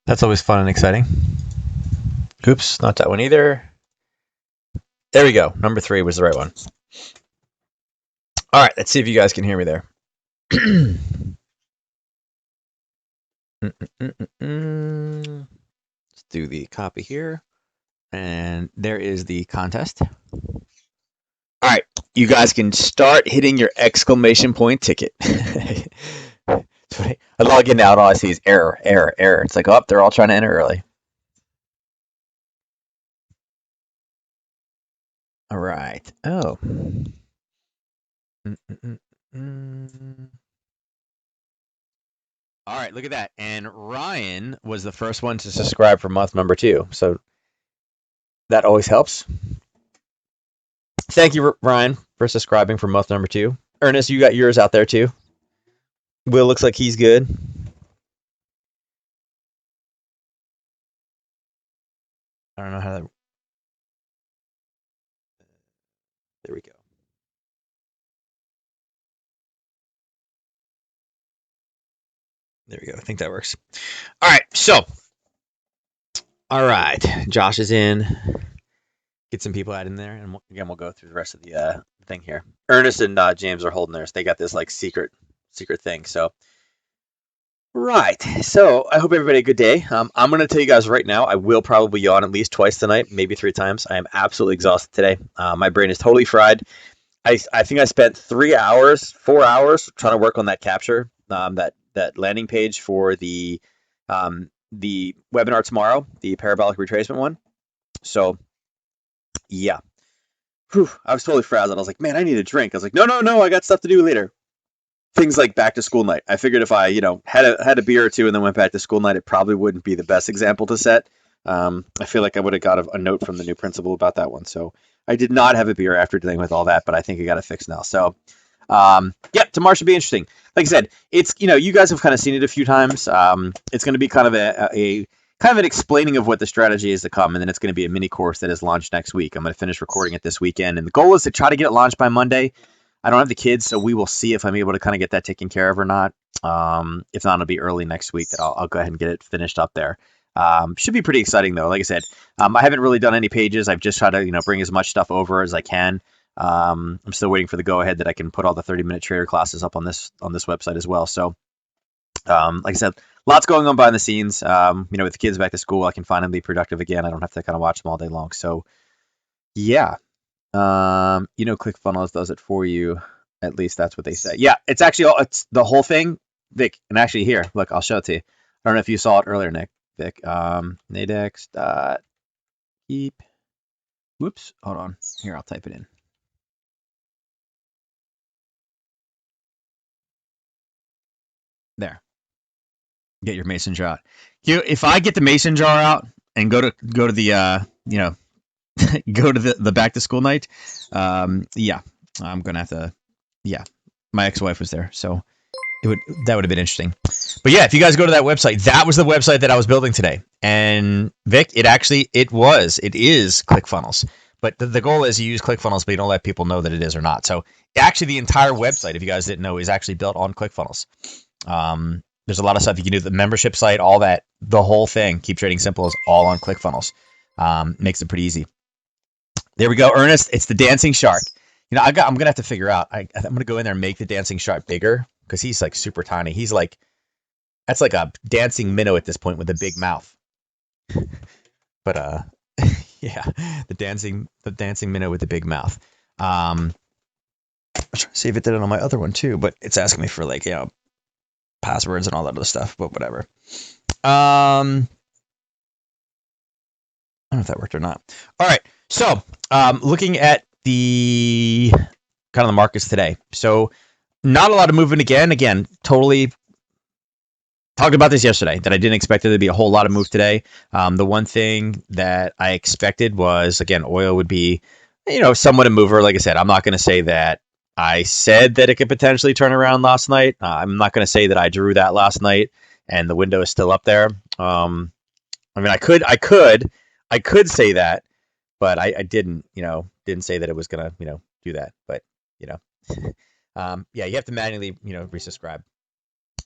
That's always fun and exciting. Oops, not that one either. There we go. Number 3 was the right one. All right, let's see if you guys can hear me there. Let's do the copy here. And there is the contest. All right, you guys can start hitting your exclamation point ticket. I log in now and all I see is error, error, error. It's like, oh, they're all trying to enter early. All right. Oh. All right, look at that. And Ryan was the first one to subscribe for month number 2. So that always helps. Thank you, Ryan, for subscribing for month number 2. Ernest, you got yours out there too. Will looks like he's good. I don't know how that. There we go. There we go. I think that works. All right. So, all right. Josh is in. Get some people out in there, and again, we'll go through the rest of the thing here. Ernest and James are holding theirs. They got this like secret thing. So, right. So I hope everybody had a good day. I'm going to tell you guys right now, I will probably yawn at least twice tonight, maybe 3 times. I am absolutely exhausted today. My brain is totally fried. I think I spent 4 hours trying to work on that capture, that landing page for the webinar tomorrow, the parabolic retracement one. So, yeah. Whew, I was totally frazzled. I was like, man, I need a drink. I was like, no, I got stuff to do later. Things like back to school night. I figured if I, had a beer or two and then went back to school night, it probably wouldn't be the best example to set. I feel like I would have got a note from the new principal about that one. So I did not have a beer after dealing with all that, but I think I got it fixed now. So, yeah, tomorrow should be interesting. Like I said, it's, you guys have kind of seen it a few times. It's going to be kind of a kind of an explaining of what the strategy is to come, and then it's going to be a mini course that is launched next week. I'm going to finish recording it this weekend, and the goal is to try to get it launched by Monday. I don't have the kids, so we will see if I'm able to kind of get that taken care of or not. If not, it'll be early next week that I'll go ahead and get it finished up there. Should be pretty exciting though. Like I said, I haven't really done any pages. I've just tried to bring as much stuff over as I can. I'm still waiting for the go ahead that I can put all the 30-minute trader classes up on this website as well. So, like I said, lots going on behind the scenes. With the kids back to school, I can finally be productive again. I don't have to kind of watch them all day long. So, yeah. ClickFunnels does it for you. At least that's what they say. Yeah, it's actually it's the whole thing, Vic. And actually, here, look, I'll show it to you. I don't know if you saw it earlier, Vic. Nadex dot keep. Whoops, hold on. Here, I'll type it in. There. Get your mason jar out. If I get the mason jar out and go to the go to the back to school night, yeah, I'm gonna have to. Yeah, my ex-wife was there, so that would have been interesting. But yeah, if you guys go to that website, that was the website that I was building today. And Vic, it is ClickFunnels. But the goal is you use ClickFunnels, but you don't let people know that it is or not. So actually, the entire website, if you guys didn't know, is actually built on ClickFunnels. There's a lot of stuff you can do. The membership site, all that, the whole thing, Keep Trading Simple, is all on ClickFunnels. Makes it pretty easy. There we go, Ernest. It's the dancing shark. I'm gonna have to figure out. I'm gonna go in there and make the dancing shark bigger because he's like super tiny. He's like, that's like a dancing minnow at this point with a big mouth. But yeah, the dancing minnow with the big mouth. I'm trying to see if it did it on my other one too, but it's asking me for like passwords and all that other stuff. But whatever. I don't know if that worked or not. All right, so looking at the kind of the markets today. So not a lot of movement again. Again, totally talked about this yesterday that I didn't expect there to be a whole lot of move today. The one thing that I expected was, again, oil would be, somewhat a mover. Like I said, I'm not going to say that I said that it could potentially turn around last night. I'm not going to say that I drew that last night and the window is still up there. I could say that, but I didn't say that it was going to, do that. But, yeah, you have to manually, resubscribe.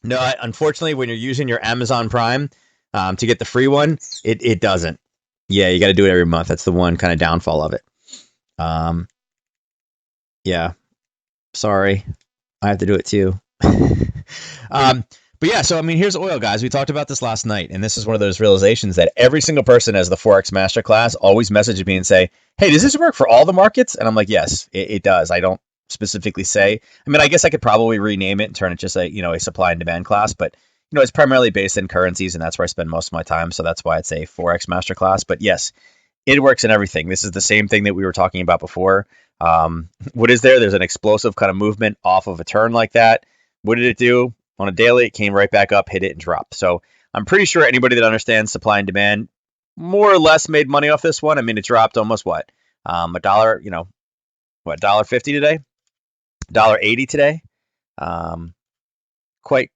No, unfortunately, when you're using your Amazon Prime, To get the free one, it doesn't. Yeah, you got to do it every month. That's the one kind of downfall of it. Um, yeah, sorry, I have to do it too. um, but yeah, so I mean, here's oil, guys. We talked about this last night, and this is one of those realizations that every single person as the forex masterclass always messages me and say, "Hey, does this work for all the markets?" And I'm like, "Yes, it does." I don't specifically say. I mean, I guess I could probably rename it and turn it just a supply and demand class, but it's primarily based in currencies, and that's where I spend most of my time. So that's why it's a forex masterclass. But yes, it works in everything. This is the same thing that we were talking about before. What is there? There's an explosive kind of movement off of a turn like that. What did it do? On a daily, it came right back up, hit it, and dropped. So I'm pretty sure anybody that understands supply and demand more or less made money off this one. I mean, it dropped almost what? A dollar, what, $1.50 today? $1.80 today? Um, quite,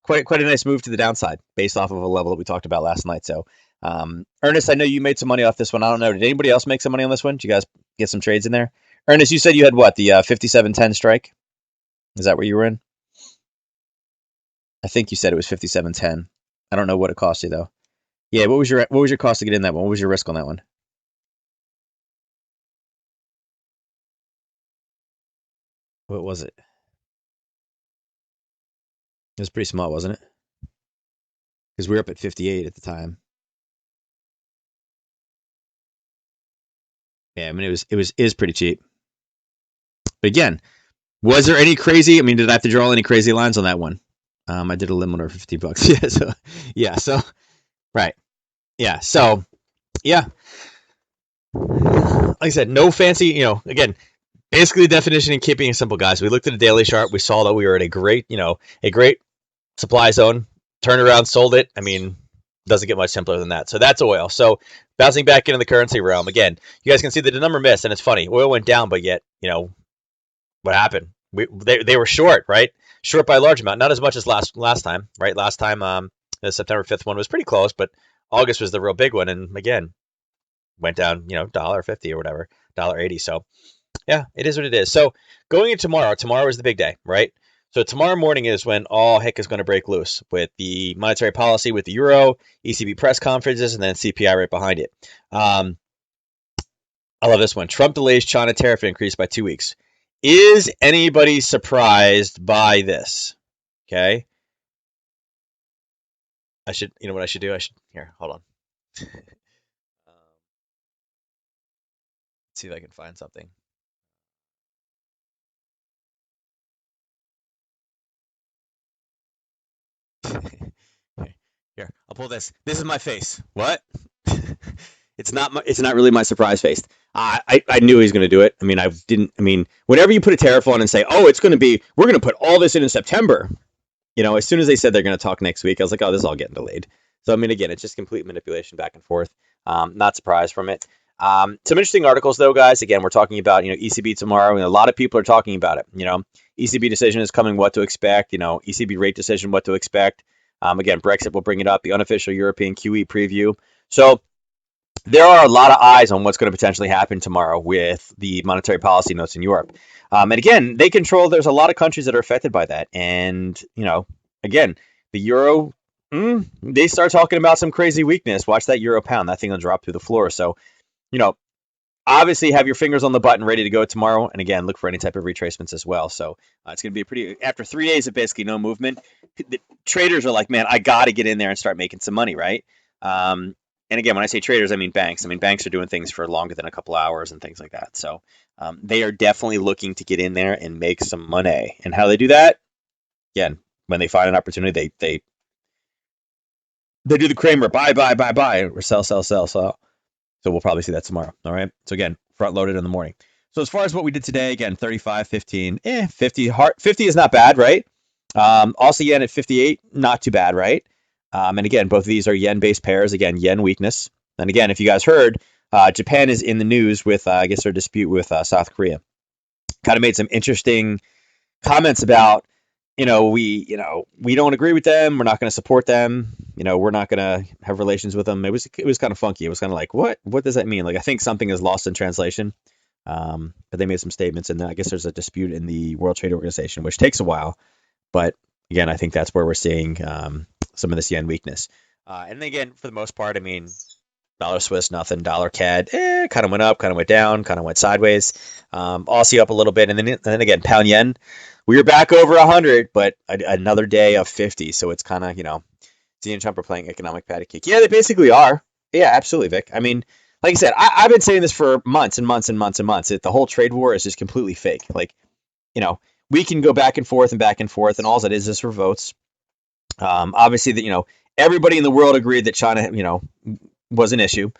quite a nice move to the downside based off of a level that we talked about last night. So, Ernest, I know you made some money off this one. I don't know. Did anybody else make some money on this one? Did you guys get some trades in there? Ernest, you said you had what? The 57.10 strike? Is that where you were in? I think you said it was 57.10. I don't know what it cost you though. Yeah, what was your cost to get in that one? What was your risk on that one? What was it? It was pretty small, wasn't it? Because we were up at 58 at the time. Yeah, I mean it was pretty cheap. But again, was there any crazy? I mean, did I have to draw any crazy lines on that one? I did a limit of $50. So right. Yeah. So yeah. Like I said, no fancy, again, basically the definition and keeping it simple, guys. We looked at a daily chart, we saw that we were at a great supply zone, turned around, sold it. I mean, doesn't get much simpler than that. So that's oil. So bouncing back into the currency realm again, you guys can see that the number missed, and it's funny. Oil went down, but yet, what happened? They were short, right? Short by a large amount, not as much as last time, right? Last time, the September 5th one was pretty close, but August was the real big one, and again, went down, $1.50 or whatever, $1.80. So yeah, it is what it is. So going into tomorrow is the big day, right? So tomorrow morning is when all heck is going to break loose with the monetary policy, with the euro, ECB press conferences, and then CPI right behind it. I love this one. Trump delays China tariff increase by 2 weeks. Is anybody surprised by this? Okay. You know what I should do? Here, hold on. Let's see if I can find something. Here, I'll pull this. This is my face. What? It's not really my surprise face. I knew he was going to do it. I mean, whenever you put a tariff on and say, "Oh, we're going to put all this in September," as soon as they said they're going to talk next week, I was like, "Oh, this is all getting delayed." So I mean, again, it's just complete manipulation back and forth. Not surprised from it. Some interesting articles though, guys. Again, we're talking about ECB tomorrow, and a lot of people are talking about it. ECB decision is coming. What to expect? ECB rate decision. What to expect? Again, Brexit will bring it up. The unofficial European QE preview. So there are a lot of eyes on what's going to potentially happen tomorrow with the monetary policy notes in Europe. And again, there's a lot of countries that are affected by that. And, again, the euro, they start talking about some crazy weakness. Watch that euro pound. That thing will drop through the floor. So, obviously have your fingers on the button ready to go tomorrow. And again, look for any type of retracements as well. So it's going to be after 3 days of basically no movement, the traders are like, man, I got to get in there and start making some money, right? And again, when I say traders, I mean banks. I mean, banks are doing things for longer than a couple hours and things like that. So they are definitely looking to get in there and make some money. And how they do that? Again, when they find an opportunity, they do the Kramer, buy, or sell. So we'll probably see that tomorrow. All right. So again, front loaded in the morning. So as far as what we did today, again, 35, 15, 50. 50 is not bad, right? Also yen at 58, not too bad, right? And again, both of these are yen-based pairs. Again, yen weakness. And again, if you guys heard, Japan is in the news with, I guess, their dispute with South Korea. Kind of made some interesting comments about, we don't agree with them. We're not going to support them. We're not going to have relations with them. It was kind of funky. It was kind of like, what does that mean? Like, I think something is lost in translation. But they made some statements, and I guess there's a dispute in the World Trade Organization, which takes a while. But again, I think that's where we're seeing some of this yen weakness. And then again, for the most part, I mean, dollar Swiss, nothing. Dollar CAD, kind of went up, kind of went down, kind of went sideways. Aussie up a little bit, and then again, pound yen. We were back over 100, but another day of 50. So it's kind of Z and Trump are playing economic patty cake. Yeah, they basically are. Yeah, absolutely, Vic. I mean, like I said, I've been saying this for months and months and months and months. The whole trade war is just completely fake. Like, you know, we can go back and forth, and all it is for votes. Obviously, that everybody in the world agreed that China, was an issue.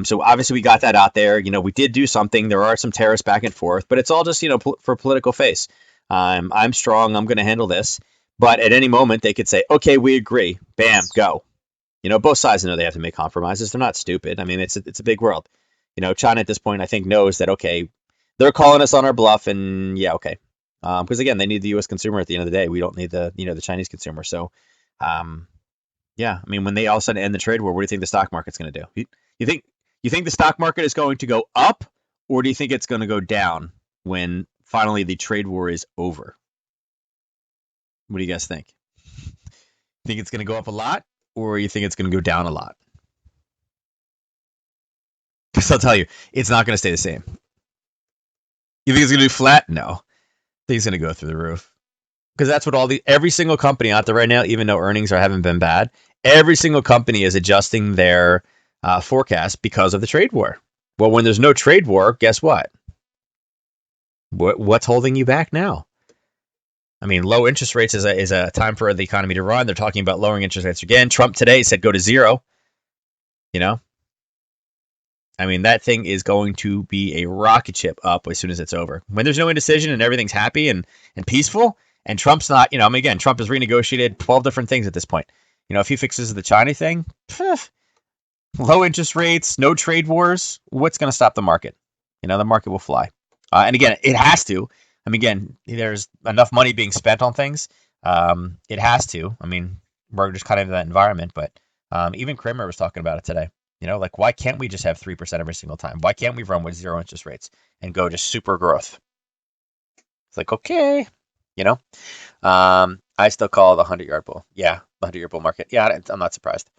So obviously we got that out there. We did do something. There are some tariffs back and forth, but it's all just for political face. I'm strong. I'm going to handle this. But at any moment they could say, okay, we agree. Bam, go. Both sides know they have to make compromises. They're not stupid. I mean, it's a big world. China at this point I think knows that okay, they're calling us on our bluff, and yeah, okay. Because again, they need the U.S. consumer at the end of the day. We don't need the Chinese consumer. So, yeah, I mean, when they all of a sudden end the trade war, what do you think the stock market's going to do? You think the stock market is going to go up, or do you think it's going to go down when finally the trade war is over? What do you guys think? Think it's going to go up a lot, or you think it's going to go down a lot? Because I'll tell you, it's not going to stay the same. You think it's going to be flat? No, I think it's going to go through the roof. Because that's what every single company out there right now, even though earnings haven't been bad, every single company is adjusting their forecast because of the trade war. Well, when there's no trade war, guess what? What's holding you back now? I mean, low interest rates is a time for the economy to run. They're talking about lowering interest rates again. Trump today said go to zero. I mean, that thing is going to be a rocket ship up as soon as it's over. When there's no indecision and everything's happy and peaceful, and Trump's not, I mean, again, Trump has renegotiated 12 different things at this point. If he fixes the China thing, low interest rates, no trade wars, what's going to stop the market? The market will fly. And again, it has to. I mean, again, there's enough money being spent on things. It has to. I mean, we're just kind of in that environment. But even Kramer was talking about it today. Like, why can't we just have 3% every single time? Why can't we run with zero interest rates and go just super growth? It's like, okay, I still call the 100-yard bull. Yeah, the 100-yard bull market. Yeah, I'm not surprised.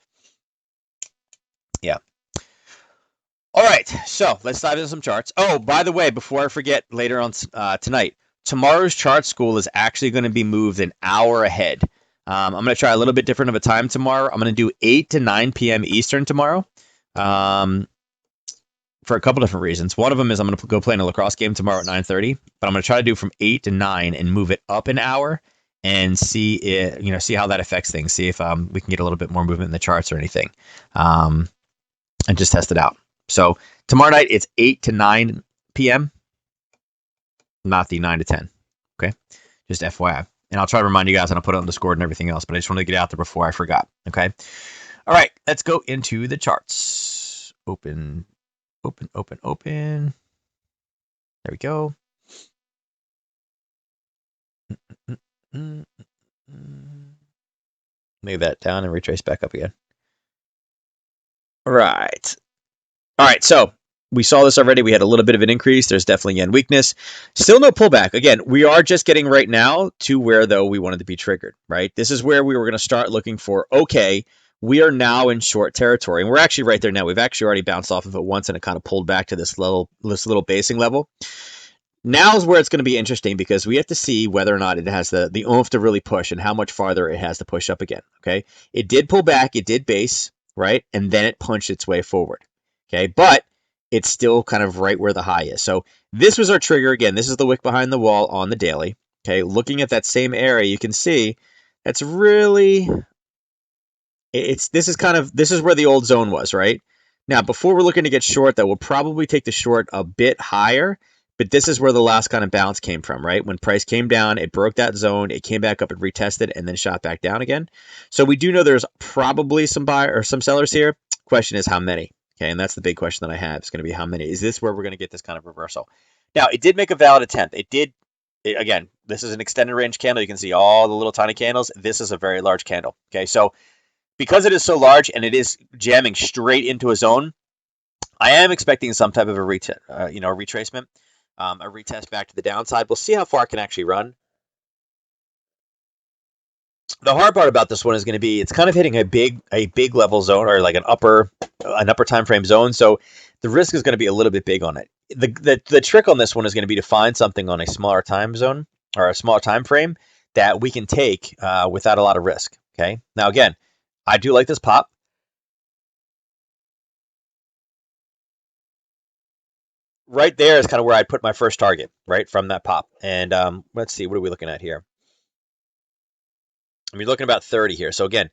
Yeah. All right, so let's dive into some charts. Oh, by the way, before I forget, later on tonight, tomorrow's chart school is actually going to be moved an hour ahead. I'm going to try a little bit different of a time tomorrow. I'm going to do 8 to 9 p.m. Eastern tomorrow. For a couple different reasons. One of them is I'm going to go play in a lacrosse game tomorrow at 9:30, but I'm going to try to do from 8 to 9 and move it up an hour and see how that affects things. See if we can get a little bit more movement in the charts or anything, and just test it out. So tomorrow night it's 8 to 9 p.m., not the 9 to 10. Okay, just FYI. And I'll try to remind you guys, and I'll put it on Discord and everything else. But I just wanted to get out there before I forgot. Okay. All right, let's go into the charts. Open. There we go. Move that down and retrace back up again. All right. So we saw this already. We had a little bit of an increase. There's definitely yen weakness. Still no pullback. Again, we are just getting right now to where, though, we wanted to be triggered, right? This is where we were going to start looking for, okay, we are now in short territory. And we're actually right there now. We've actually already bounced off of it once, and it kind of pulled back to this little basing level. Now is where it's going to be interesting because we have to see whether or not it has the oomph to really push and how much farther it has to push up again, okay? It did pull back. It did base, right? And then it punched its way forward, okay? But it's still kind of right where the high is. So this was our trigger. Again, this is the wick behind the wall on the daily, okay? Looking at that same area, you can see that's really... This is where the old zone was, right? Now, before we're looking to get short, that will probably take the short a bit higher, but this is where the last kind of bounce came from, right? When price came down, it broke that zone, it came back up and retested, and then shot back down again. So we do know there's probably some buyer or some sellers here. Question is how many? Okay, and that's the big question that I have. It's going to be how many. Is this where we're going to get this kind of reversal? Now, it did make a valid attempt. Again, this is an extended range candle. You can see all the little tiny candles. This is a very large candle. Okay, so because it is so large and it is jamming straight into a zone, I am expecting some type of a retracement, a retest back to the downside. We'll see how far it can actually run. The hard part about this one is going to be it's kind of hitting a big level zone or like an upper time frame zone. So the risk is going to be a little bit big on it. The trick on this one is going to be to find something on a smaller time zone or a smaller time frame that we can take without a lot of risk. Okay. Now again, I do like this pop. Right there is kind of where I'd put my first target, right from that pop. And let's see, what are we looking at here? I mean, looking about 30 here. So again,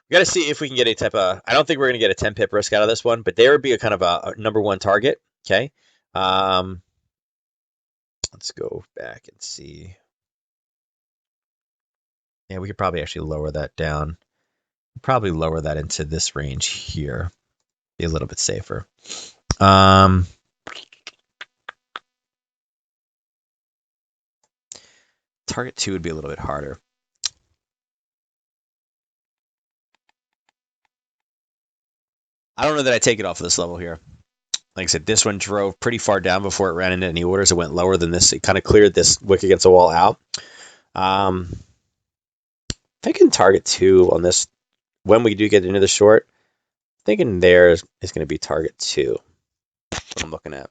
we got to see if we can get a type of. I don't think we're going to get a 10 pip risk out of this one, but there would be a kind of a number one target. Okay. Um, let's go back and see. Yeah, we could probably actually lower that down. Probably lower that into this range here. Be a little bit safer. Um, target 2 would be a little bit harder. I don't know that I take it off of this level here. Like I said, this one drove pretty far down before it ran into any orders. It went lower than this. It kind of cleared this wick against the wall out. Thinking target 2 on this when we do get into the short. Thinking there is going to be target 2. What I'm looking at.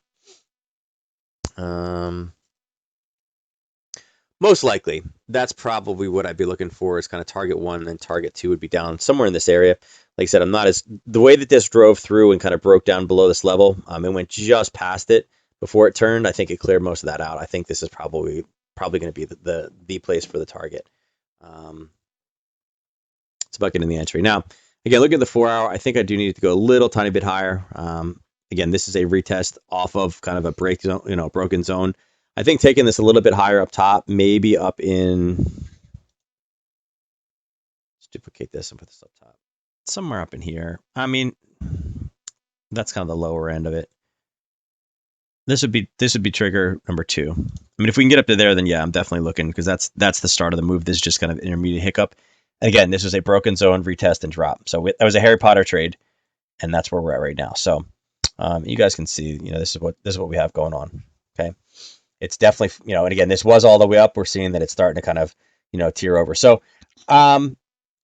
Most likely, that's probably what I'd be looking for is kind of target 1 and then target 2 would be down somewhere in this area. Like I said, I'm not as the way that this drove through and kind of broke down below this level. It went just past it before it turned. I think it cleared most of that out. I think this is probably going to be the place for the target. It's about getting the entry. Now, again, look at the 4 hour. I think I do need to go a little tiny bit higher. Again, this is a retest off of kind of a break zone, broken zone. I think taking this a little bit higher up top, maybe up in. Let's duplicate this and put this up top. Somewhere up in here. I mean, that's kind of the lower end of it. This would be trigger number 2. I mean, if we can get up to there, then yeah, I'm definitely looking because that's the start of the move. This is just kind of intermediate hiccup. Again, this is a broken zone retest and drop. So that was a Harry Potter trade, and that's where we're at right now. So you guys can see, this is what we have going on. Okay, it's definitely, and again, this was all the way up. We're seeing that it's starting to kind of, tear over. So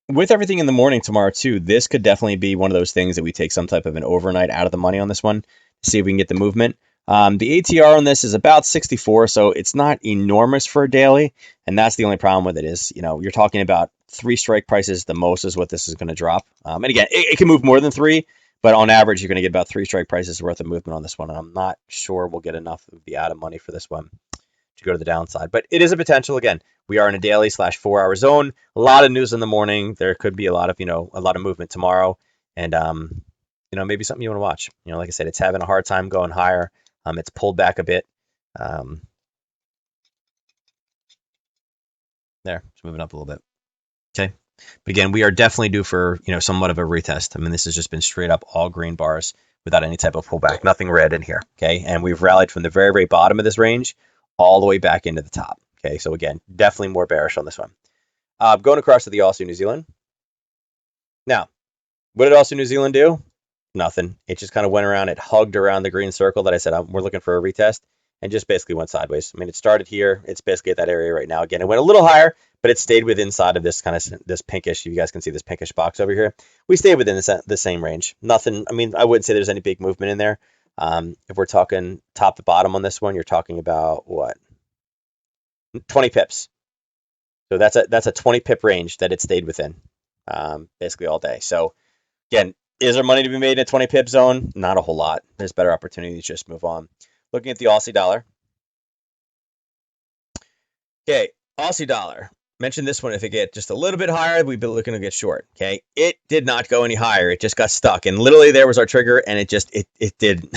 with everything in the morning tomorrow too, this could definitely be one of those things that we take some type of an overnight out of the money on this one, see if we can get the movement. The ATR on this is about 64, so it's not enormous for a daily, and that's the only problem with it is, you're talking about 3 strike prices. The most is what this is going to drop. And again, it can move more than 3, but on average, you're going to get about 3 strike prices worth of movement on this one, and I'm not sure we'll get enough of the out of money for this one to go to the downside. But it is a potential. Again, we are in a daily / 4 hour zone. A lot of news in the morning. There could be a lot of movement tomorrow, and maybe something you want to watch. Like I said, it's having a hard time going higher. It's pulled back a bit. There, it's moving up a little bit. Okay. But again, we are definitely due for, somewhat of a retest. I mean, this has just been straight up all green bars without any type of pullback, nothing red in here. Okay. And we've rallied from the very, very bottom of this range all the way back into the top. Okay. So again, definitely more bearish on this one. Going across to the Aussie New Zealand. Now, what did Aussie New Zealand do? Nothing. It just kind of went around. It hugged around the green circle that I said we're looking for a retest, and just basically went sideways. I mean, it started here. It's basically at that area right now. Again, it went a little higher, but it stayed within inside of this kind of this pinkish. You guys can see this pinkish box over here. We stayed within the same range. Nothing. I mean, I wouldn't say there's any big movement in there. If we're talking top to bottom on this one, you're talking about what? 20 pips. So that's a 20 pip range that it stayed within, basically all day. So again, is there money to be made in a 20 pip zone? Not a whole lot. There's better opportunities. Just move on. Looking at the Aussie dollar. Okay, Aussie dollar. Mentioned this one. If it get just a little bit higher, we'd be looking to get short. Okay, it did not go any higher. It just got stuck, and literally there was our trigger, and it did.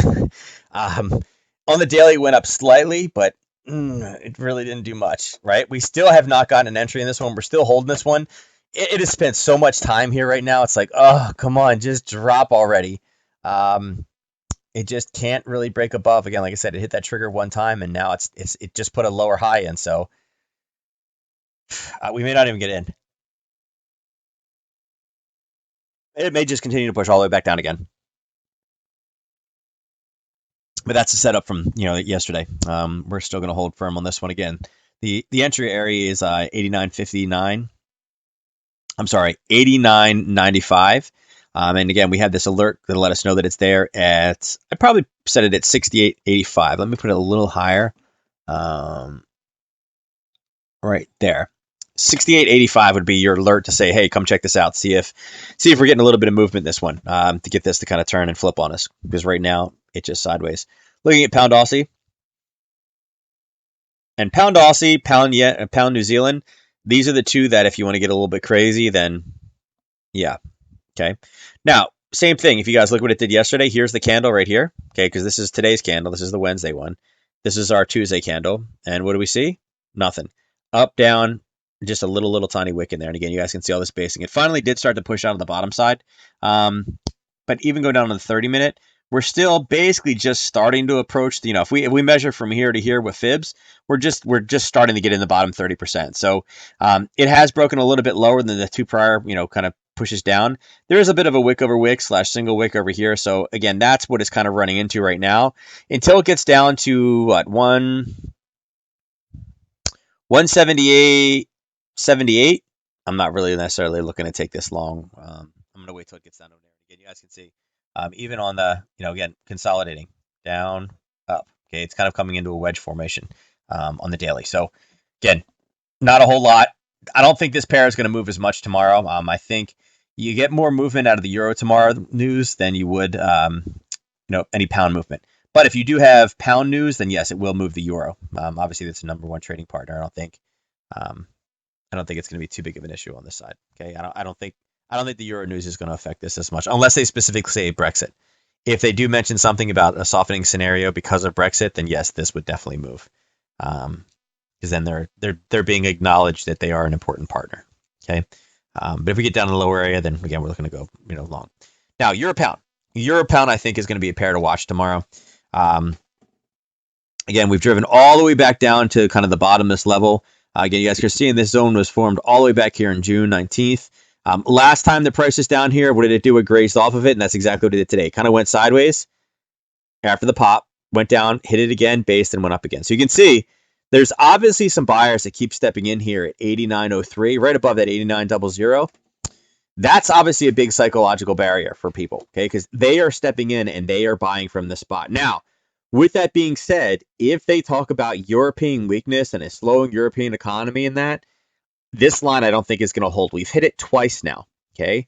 On the daily, it went up slightly, but it really didn't do much. Right? We still have not gotten an entry in this one. We're still holding this one. It has spent so much time here right now. It's like, oh, come on, just drop already. It just can't really break above. Again, like I said, it hit that trigger one time, and now it just put a lower high in. So we may not even get in. It may just continue to push all the way back down again. But that's the setup from yesterday. We're still going to hold firm on this one again. The entry area is 89.59. I'm sorry, 89.95. And again, we had this alert that let us know that it's there at, I probably set it at 68.85. Let me put it a little higher. Um, right there. 68.85 would be your alert to say, hey, come check this out. See if we're getting a little bit of movement in this one, to get this to kind of turn and flip on us. Because right now, it's just sideways. Looking at pound Aussie. And pound Aussie, pound New Zealand. These are the two that if you want to get a little bit crazy, then yeah. Okay. Now, same thing. If you guys look what it did yesterday, here's the candle right here. Okay, because this is today's candle. This is the Wednesday one. This is our Tuesday candle. And what do we see? Nothing. Up, down, just a little tiny wick in there. And again, you guys can see all this basing. It finally did start to push out on the bottom side. But even go down to the 30-minute, we're still basically just starting to approach. If we measure from here to here with fibs, we're just starting to get in the bottom 30%. So it has broken a little bit lower than the two prior, kind of pushes down. There is a bit of a wick over wick / single wick over here. So again, that's what it's kind of running into right now until it gets down to what 178.78. I'm not really necessarily looking to take this long. I'm going to wait till it gets down over there. Again, you guys can see, even on the, again, consolidating down, up. Okay, it's kind of coming into a wedge formation on the daily. So again, not a whole lot. I don't think this pair is going to move as much tomorrow. I think you get more movement out of the euro tomorrow news than you would, any pound movement. But if you do have pound news, then yes, it will move the euro. Obviously, that's the number one trading partner. Um, I don't think it's going to be too big of an issue on this side. Okay, I don't think the euro news is going to affect this as much, unless they specifically say Brexit. If they do mention something about a softening scenario because of Brexit, then yes, this would definitely move. Because then they're being acknowledged that they are an important partner. Okay, but if we get down to the lower area, then again we're looking to go long. Now euro pound I think is going to be a pair to watch tomorrow. Again, we've driven all the way back down to kind of the bottom of this level. Again, you guys are seeing this zone was formed all the way back here on June 19th. Last time the price was down here, what did it do? It grazed off of it, and that's exactly what it did today. Kind of went sideways after the pop, went down, hit it again, based, and went up again. So you can see there's obviously some buyers that keep stepping in here at 89.03, right above that 89.00. That's obviously a big psychological barrier for people, okay? Because they are stepping in and they are buying from this spot. Now, with that being said, if they talk about European weakness and a slowing European economy and that, this line I don't think is going to hold. We've hit it twice now, okay?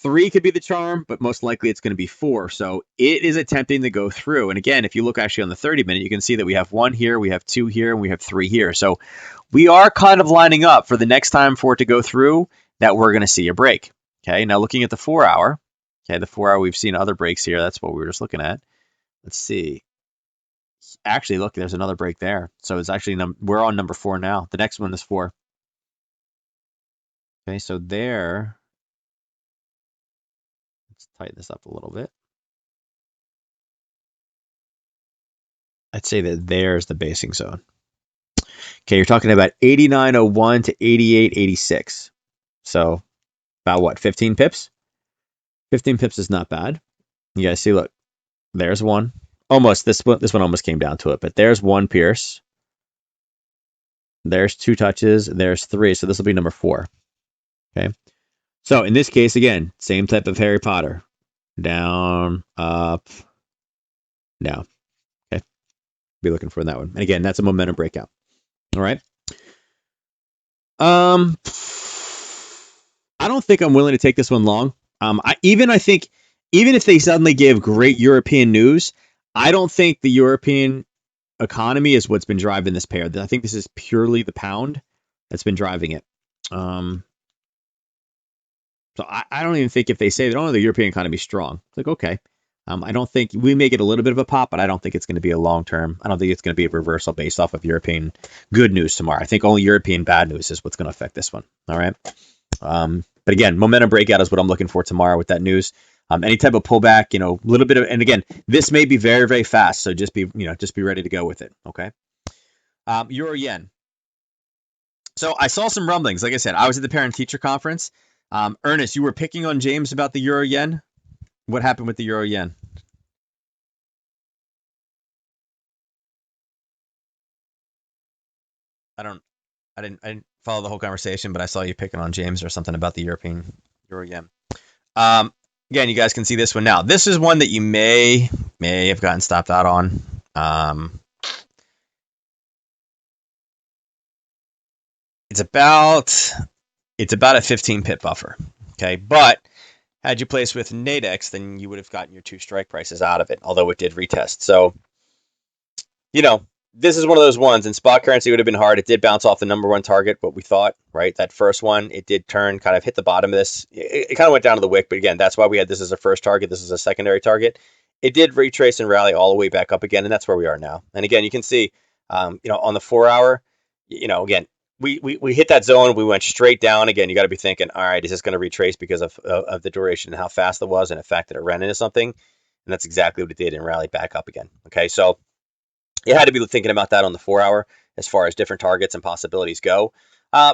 3 could be the charm, but most likely it's going to be 4. So it is attempting to go through. And again, if you look actually on the 30-minute, you can see that we have 1 here, we have 2 here, and we have 3 here. So we are kind of lining up for the next time for it to go through that we're going to see a break. Okay, now looking at the 4-hour. Okay, the 4-hour, we've seen other breaks here. That's what we were just looking at. Let's see. Actually, look, there's another break there. So it's actually, we're on number 4 now. The next one is 4. Okay, so there. Let's tighten this up a little bit. I'd say that there's the basing zone. Okay, you're talking about 89.01 to 88.86. So about what, 15 pips? 15 pips is not bad. You guys see, look, there's one. Almost, this one almost came down to it, but there's 1 pierce. There's 2 touches. There's 3. So this will be number 4. Okay. So in this case, again, same type of Harry Potter. Down, up, down. Okay. Be looking for that one. And again, that's a momentum breakout. All right. I don't think I'm willing to take this one long. I think even if they suddenly give great European news, I don't think the European economy is what's been driving this pair. I think this is purely the pound that's been driving it. So I don't even think if they say that, oh, the European economy is strong. It's like, okay. I don't think we may get a little bit of a pop, but I don't think it's going to be a long term. I don't think it's going to be a reversal based off of European good news tomorrow. I think only European bad news is what's going to affect this one. All right. But again, momentum breakout is what I'm looking for tomorrow with that news. Any type of pullback, a little bit of, and again, this may be very, very fast. So just be ready to go with it. Okay. Euro yen. So I saw some rumblings. Like I said, I was at the parent teacher conference. Ernest, you were picking on James about the euro yen. What happened with the euro yen? I don't. I didn't follow the whole conversation, but I saw you picking on James or something about the European Euro yen. Again, you guys can see this one now. This is one that you may have gotten stopped out on. It's about a 15 pip buffer. Okay, but had you placed with Nadex, then you would have gotten your 2 strike prices out of it, although it did retest. So, this is one of those ones. In spot currency, it would have been hard. It did bounce off the number 1 target, what we thought, right? That first one, it did turn, kind of hit the bottom of this. It kind of went down to the wick, but again, that's why we had this as a first target. This is a secondary target. It did retrace and rally all the way back up again, and that's where we are now. And again, you can see, on the 4 hour, again, we hit that zone. We went straight down. Again, you got to be thinking, all right, is this going to retrace because of the duration and how fast it was and the fact that it ran into something? And that's exactly what it did and rallied back up again. Okay, so you had to be thinking about that on the 4 hour as far as different targets and possibilities go.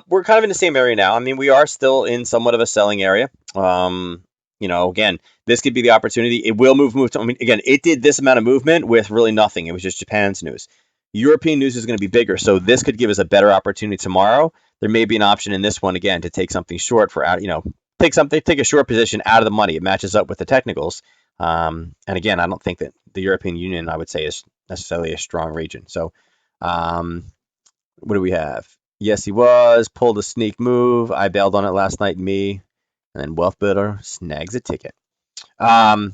We're kind of in the same area now. I mean, we are still in somewhat of a selling area. Again, this could be the opportunity. It will move. I mean, again, it did this amount of movement with really nothing. It was just Japan's news. European news is going to be bigger, so this could give us a better opportunity tomorrow. There may be an option in this one again to take something short for out. Take a short position out of the money. It matches up with the technicals. And again, I don't think that the European Union, I would say, is necessarily a strong region. So, what do we have? Yes, he was pulled a sneak move. I bailed on it last night. Me, and then Wealth Builder snags a ticket. So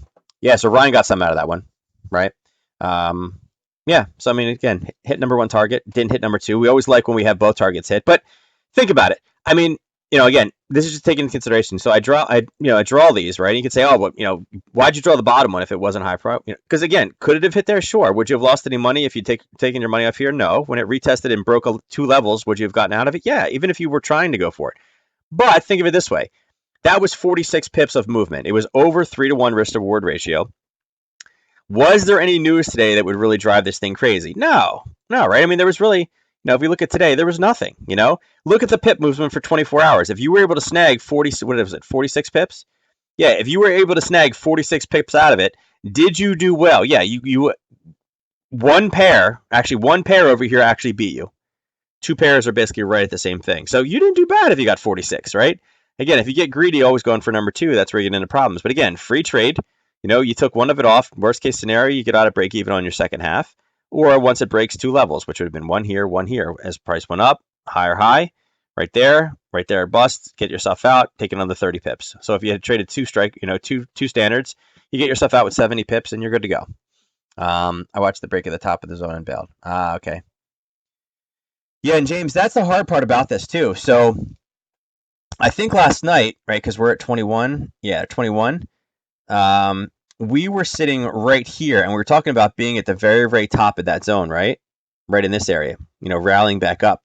Ryan got some out of that one, right? So I mean, again, hit number 1 target, didn't hit number 2. We always like when we have both targets hit, but think about it. I mean, again, this is just taken into consideration. So I draw these, right? And you could say, oh, well, why'd you draw the bottom one if it wasn't high price? Because again, could it have hit there? Sure. Would you have lost any money if you taken your money off here? No. When it retested and broke 2 levels, would you have gotten out of it? Yeah, even if you were trying to go for it. But think of it this way. That was 46 pips of movement. It was over 3-to-1 risk to reward ratio. Was there any news today that would really drive this thing crazy? No, right? I mean, there was really, if we look at today, there was nothing, Look at the pip movement for 24 hours. If you were able to snag 46 pips? Yeah, if you were able to snag 46 pips out of it, did you do well? Yeah, you one pair over here actually beat you. 2 pairs are basically right at the same thing. So you didn't do bad if you got 46, right? Again, if you get greedy, always going for number 2, that's where you get into problems. But again, free trade. You took one of it off. Worst case scenario, you get out of break even on your second half. Or once it breaks 2 levels, which would have been one here. As price went up, higher high, right there, bust, get yourself out, take another 30 pips. So if you had traded 2 standards, you get yourself out with 70 pips and you're good to go. I watched the break at the top of the zone and bailed. Okay. Yeah, and James, that's the hard part about this too. So I think last night, right, because we're at 21. Yeah, 21. We were sitting right here, and we were talking about being at the very, very top of that zone, right? Right in this area, rallying back up.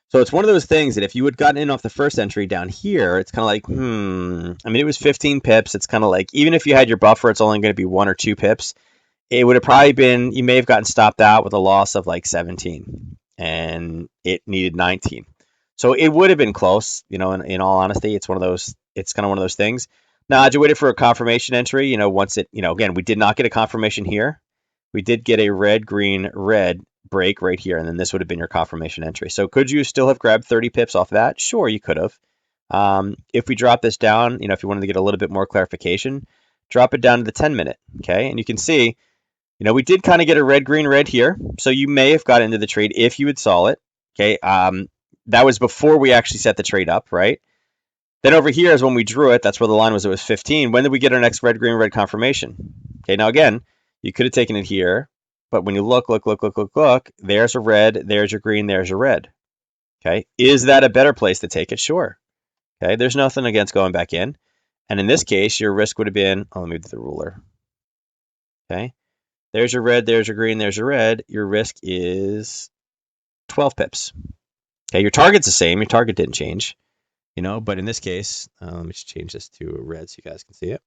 So it's one of those things that if you had gotten in off the first entry down here, it's kind of like, I mean, it was 15 pips. It's kind of like, even if you had your buffer, it's only going to be 1 or 2 pips. It would have probably been, you may have gotten stopped out with a loss of like 17, and it needed 19. So it would have been close, in all honesty. It's kind of one of those things. Now, I waited for a confirmation entry, once it, again, we did not get a confirmation here. We did get a red, green, red break right here, and then this would have been your confirmation entry. So could you still have grabbed 30 pips off that? Sure, you could have. If we drop this down, if you wanted to get a little bit more clarification, drop it down to the 10-minute, okay? And you can see, we did kind of get a red, green, red here. So you may have got into the trade if you had saw it, okay? That was before we actually set the trade up, right? Then over here is when we drew it. That's where the line was. It was 15. When did we get our next red, green, red confirmation? Okay, now again, you could have taken it here, but when you look, there's a red, there's your green, there's your red. Okay, is that a better place to take it? Sure. Okay, there's nothing against going back in. And in this case, your risk would have been, let me do the ruler. Okay, there's your red, there's your green, there's your red. Your risk is 12 pips. Okay, your target's the same. Your target didn't change. But in this case, let me just change this to red so you guys can see it.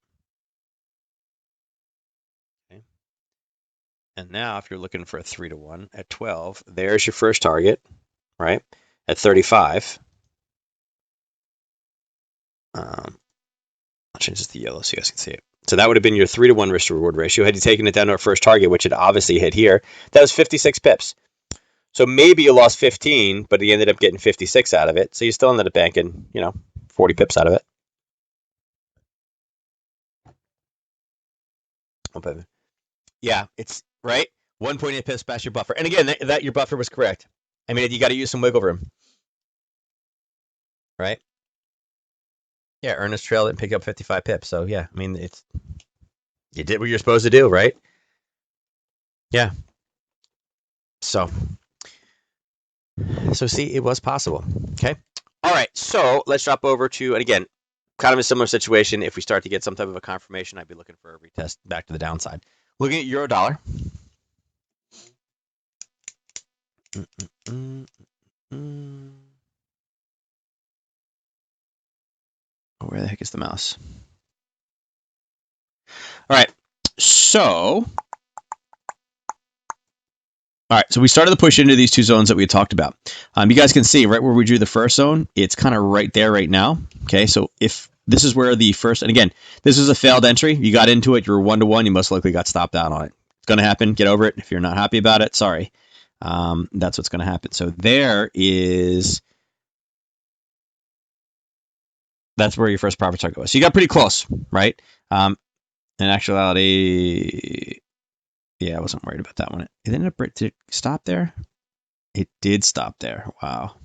Okay. And now if you're looking for a 3-to-1 at 12, there's your first target, right? At 35. I'll change this to yellow so you guys can see it. So that would have been your 3-to-1 risk to reward ratio. Had you taken it down to our first target, which it obviously hit here, that was 56 pips. So maybe you lost 15, but you ended up getting 56 out of it. So you still ended up banking, 40 pips out of it. Okay. Yeah, it's right. 1.8 pips past your buffer. And again, that your buffer was correct. I mean, you got to use some wiggle room, right? Yeah, Ernest trailed it and picked up 55 pips. So yeah, I mean, you did what you're supposed to do, right? Yeah. So see, it was possible. Okay. All right. So let's drop over to, and again, kind of a similar situation. If we start to get some type of a confirmation, I'd be looking for a retest back to the downside. Looking at euro dollar. Oh, where the heck is the mouse? All right. So we started to push into these two zones that we had talked about. You guys can see right where we drew the first zone, it's kind of right there right now. Okay, so if this is where the first, and again, this is a failed entry. You got into it, you're 1-to-1, you most likely got stopped out on it. It's going to happen. Get over it. If you're not happy about it, sorry. That's what's going to happen. So that's where your first profit target was. So you got pretty close, right? In actuality, yeah, I wasn't worried about that one. It ended up, did it stop there? It did stop there. Wow.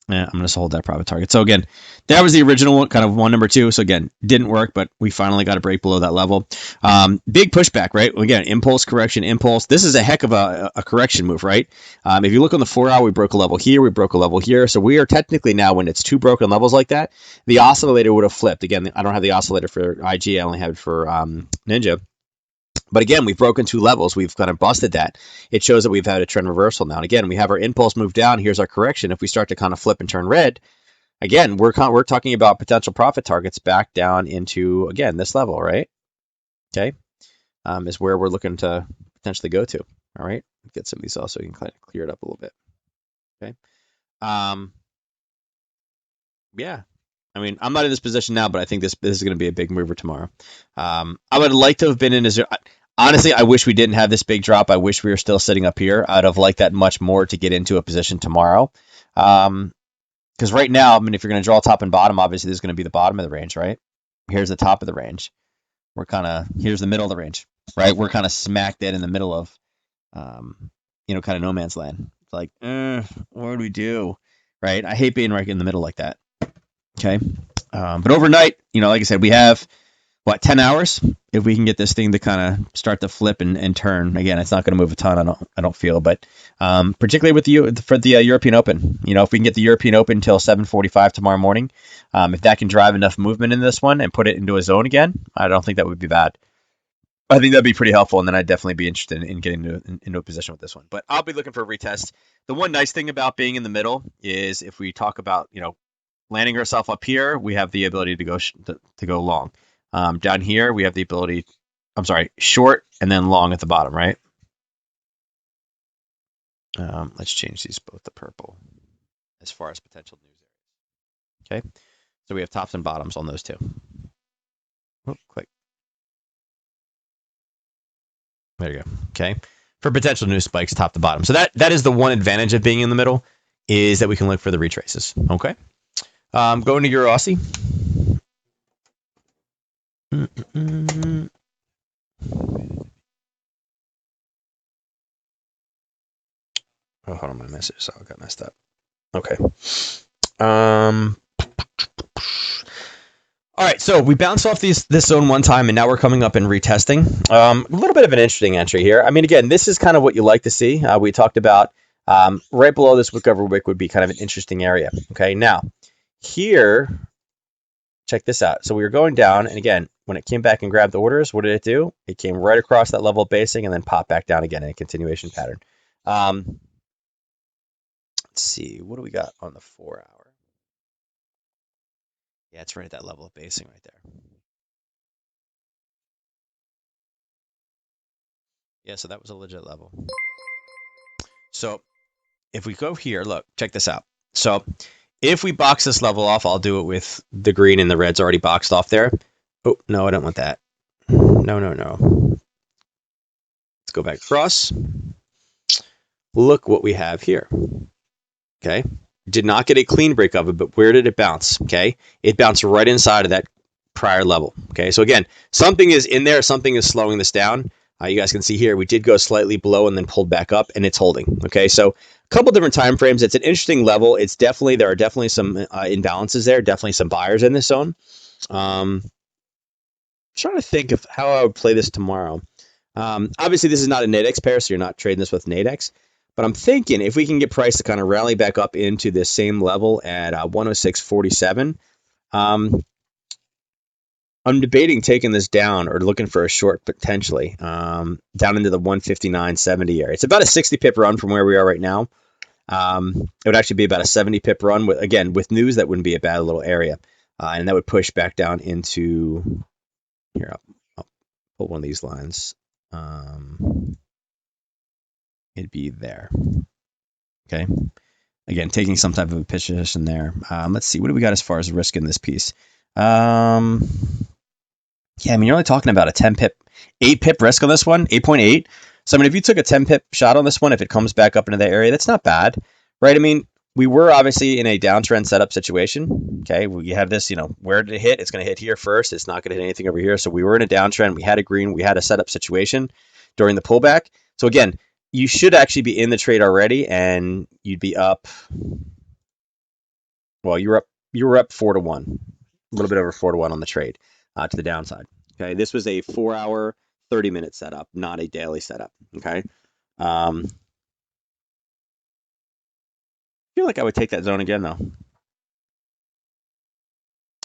Yeah, I'm going to hold that profit target. So again, that was the original one, kind of one, number two. So again, didn't work, but we finally got a break below that level. Big pushback, right? Again, impulse, correction, impulse. This is a heck of a correction move, right? If you look on the 4-hour, we broke a level here, we broke a level here. So we are technically now, when it's two broken levels like that, the oscillator would have flipped. Again, I don't have the oscillator for IG. I only have it for Ninja. But again, we've broken two levels. We've kind of busted that. It shows that we've had a trend reversal now. And again, we have our impulse move down. Here's our correction. If we start to kind of flip and turn red, again, we're talking about potential profit targets back down into, again, this level, right? Okay, is where we're looking to potentially go to. All right, get some of these also. You can kind of clear it up a little bit. Okay. Yeah. I mean, I'm not in this position now, but I think this is going to be a big mover tomorrow. I would like to have been in a. Honestly, I wish we didn't have this big drop. I wish we were still sitting up here. I'd have liked that much more to get into a position tomorrow. Because right now, I mean, if you're going to draw top and bottom, obviously this is going to be the bottom of the range, right? Here's the top of the range. Here's the middle of the range, right? We're kind of smack dead in the middle of, kind of no man's land. It's like, what do we do, right? I hate being right in the middle like that. Okay. But overnight, like I said, we have 10 hours. If we can get this thing to kind of start to flip and turn, again, it's not going to move a ton. I don't feel, but particularly for the European Open, if we can get the European Open until 7:45 tomorrow morning, if that can drive enough movement in this one and put it into a zone again, I don't think that would be bad. I think that'd be pretty helpful, and then I'd definitely be interested in getting into a position with this one. But I'll be looking for a retest. The one nice thing about being in the middle is if we talk about landing ourselves up here, we have the ability to go long. Down here, we have the ability, short and then long at the bottom, right? Let's change these both to purple as far as potential news areas. Okay, so we have tops and bottoms on those two. Oh, quick. There you go. Okay, for potential news spikes, top to bottom. So that is the one advantage of being in the middle, is that we can look for the retraces. Okay, going to Euro Aussie. Oh, hold on, my message got messed up. Okay. All right, so we bounced off this zone one time, and now we're coming up and retesting. A little bit of an interesting entry here. I mean, again, this is kind of what you like to see. We talked about right below this wick over wick would be kind of an interesting area. Okay, now here, check this out. So we were going down, and again, when it came back and grabbed the orders, what did it do? It came right across that level of basing and then popped back down again in a continuation pattern. Let's see, what do we got on the 4-hour? Yeah, it's right at that level of basing right there. Yeah, so that was a legit level. So if we go here, look, check this out. So if we box this level off, I'll do it with the green and the red's already boxed off there. Oh, no, I don't want that. No. Let's Let's go back across. Look what we have here. Okay. Did not get a clean break of it, but where did it bounce? Okay. It bounced right inside of that prior level. Okay. So again, something is in there, something is slowing this down. You guys can see here, we did go slightly below and then pulled back up, and it's holding. Okay. So a couple different time frames. It's an interesting level. It's definitely, there are definitely some imbalances there, definitely some buyers in this zone. Trying to think of how I would play this tomorrow. Obviously, this is not a Nadex pair, so you're not trading this with Nadex. But I'm thinking if we can get price to kind of rally back up into this same level at 106.47, I'm debating taking this down or looking for a short potentially down into the 159.70 area. It's about a 60 pip run from where we are right now. It would actually be about a 70 pip run. Again, with news, that wouldn't be a bad little area. And that would push back down into, here, I'll pull one of these lines. It'd be there. Okay. Again, taking some type of a position there. Let's see. What do we got as far as risk in this piece? Yeah, I mean, you're only talking about a 10 pip, 8 pip risk on this one, 8.8. So, I mean, if you took a 10 pip shot on this one, if it comes back up into that area, that's not bad, right? I mean, we were obviously in a downtrend setup situation. Okay. We have this, where did it hit? It's going to hit here first. It's not going to hit anything over here. So we were in a downtrend. We had a green. We had a setup situation during the pullback. So again, you should actually be in the trade already, and you'd be up. Well, you were up 4-1, a little bit over 4-1 on the trade to the downside. Okay, this was a 4-hour, 30-minute setup, not a daily setup. Okay, I feel like I would take that zone again though.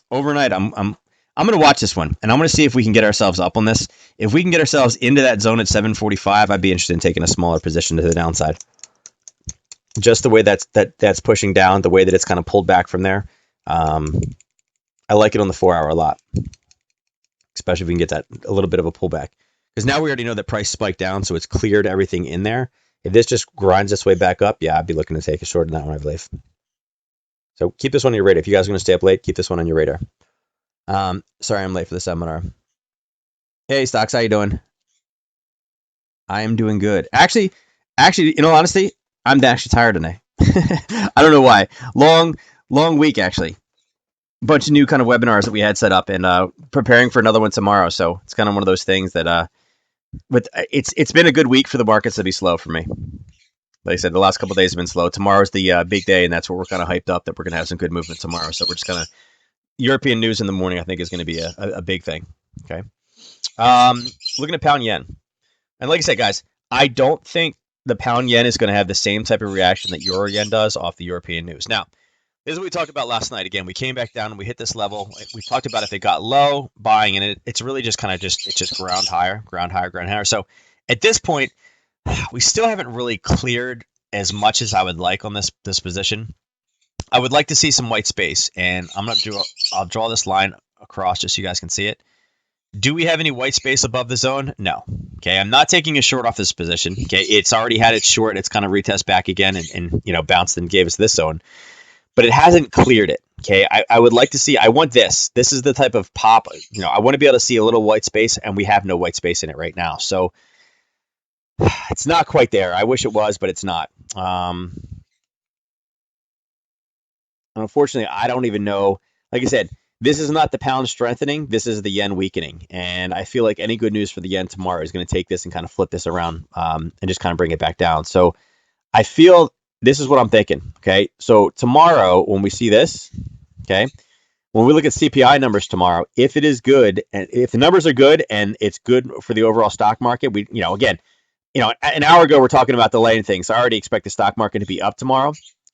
Overnight, I'm going to watch this one, and I'm going to see if we can get ourselves up on this. If we can get ourselves into that zone at 7:45, I'd be interested in taking a smaller position to the downside. Just the way that's pushing down, the way that it's kind of pulled back from there. I like it on the 4-hour a lot, especially if we can get that a little bit of a pullback. Because now we already know that price spiked down, so it's cleared everything in there. If this just grinds its way back up, yeah, I'd be looking to take a short in that one, I believe. So keep this one on your radar. If you guys are going to stay up late, keep this one on your radar. Sorry I'm late for the seminar. Hey, Stocks, how you doing? I am doing good. Actually, in all honesty, I'm actually tired today. I don't know why. Long week, actually. Bunch of new kind of webinars that we had set up, and preparing for another one tomorrow. So it's kind of one of those things that, but it's been a good week for the markets to be slow for me. Like I said, the last couple of days have been slow. Tomorrow's the big day, and that's what we're kind of hyped up that we're going to have some good movement tomorrow. So we're just kind of European news in the morning. I think is going to be a big thing. Okay. Looking at pound yen, and like I said, guys, I don't think the pound yen is going to have the same type of reaction that euro yen does off the European news. Now, this is what we talked about last night. Again, we came back down and we hit this level. We talked about if it got low, buying, and it's really just kind of it's just ground higher. So at this point, we still haven't really cleared as much as I would like on this position. I would like to see some white space, and I'll draw this line across just so you guys can see it. Do we have any white space above the zone? No. Okay, I'm not taking a short off this position. Okay, it's already had its short. It's kind of retest back again and bounced and gave us this zone, but it hasn't cleared it. Okay, I would like to see. I want this. This is the type of pop. I want to be able to see a little white space, and we have no white space in it right now. So it's not quite there. I wish it was, but it's not. Unfortunately, I don't even know. Like I said, this is not the pound strengthening. This is the yen weakening. And I feel like any good news for the yen tomorrow is going to take this and kind of flip this around and just kind of bring it back down. So I feel this is what I'm thinking. Okay. So tomorrow, when we see this, okay, when we look at CPI numbers tomorrow, if it is good and if the numbers are good and it's good for the overall stock market, again, an hour ago, we're talking about delaying things. So I already expect the stock market to be up tomorrow.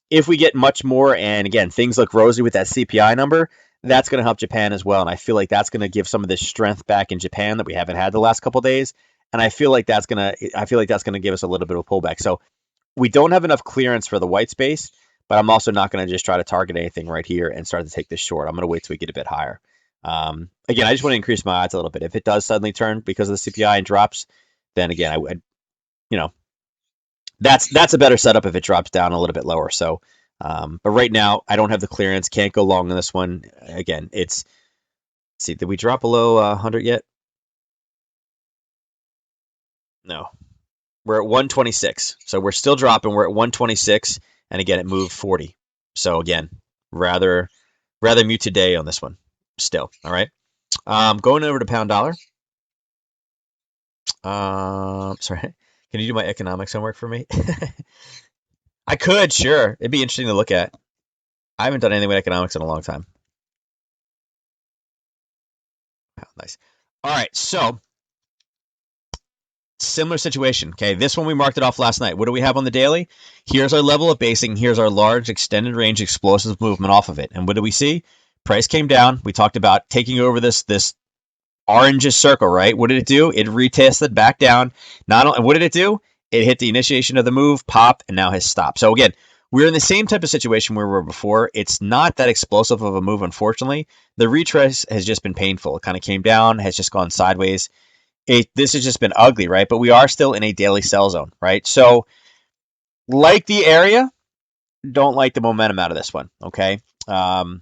If we get much more, and again, things look rosy with that CPI number, that's going to help Japan as well. And I feel like that's going to give some of this strength back in Japan that we haven't had the last couple of days. And I feel like that's going to give us a little bit of a pullback. So we don't have enough clearance for the white space, but I'm also not going to just try to target anything right here and start to take this short. I'm going to wait till we get a bit higher. Again, I just want to increase my odds a little bit. If it does suddenly turn because of the CPI and drops, then again, I would, that's a better setup if it drops down a little bit lower. So, but right now I don't have the clearance. Can't go long on this one. Again, let's see, did we drop below 100 yet? No. We're at 126. So we're still dropping. We're at 126. And again, it moved 40. So again, rather muted day on this one still. All right. Going over to pound dollar. Sorry. Can you do my economics homework for me? I could, sure. It'd be interesting to look at. I haven't done anything with economics in a long time. Oh, nice. All right, so similar situation. Okay, this one we marked it off last night. What do we have on the daily? Here's our level of basing. Here's our large extended range explosive movement off of it. And what do we see? Price came down. We talked about taking over this orangish circle, right? What did it do? It retested back down. Not only, what did it do? It hit the initiation of the move, popped, and now has stopped. So again, we're in the same type of situation where we were before. It's not that explosive of a move, unfortunately. The retrace has just been painful. It kind of came down, has just gone sideways. This has just been ugly, right? But we are still in a daily sell zone, right? So, like the area, don't like the momentum out of this one, okay? And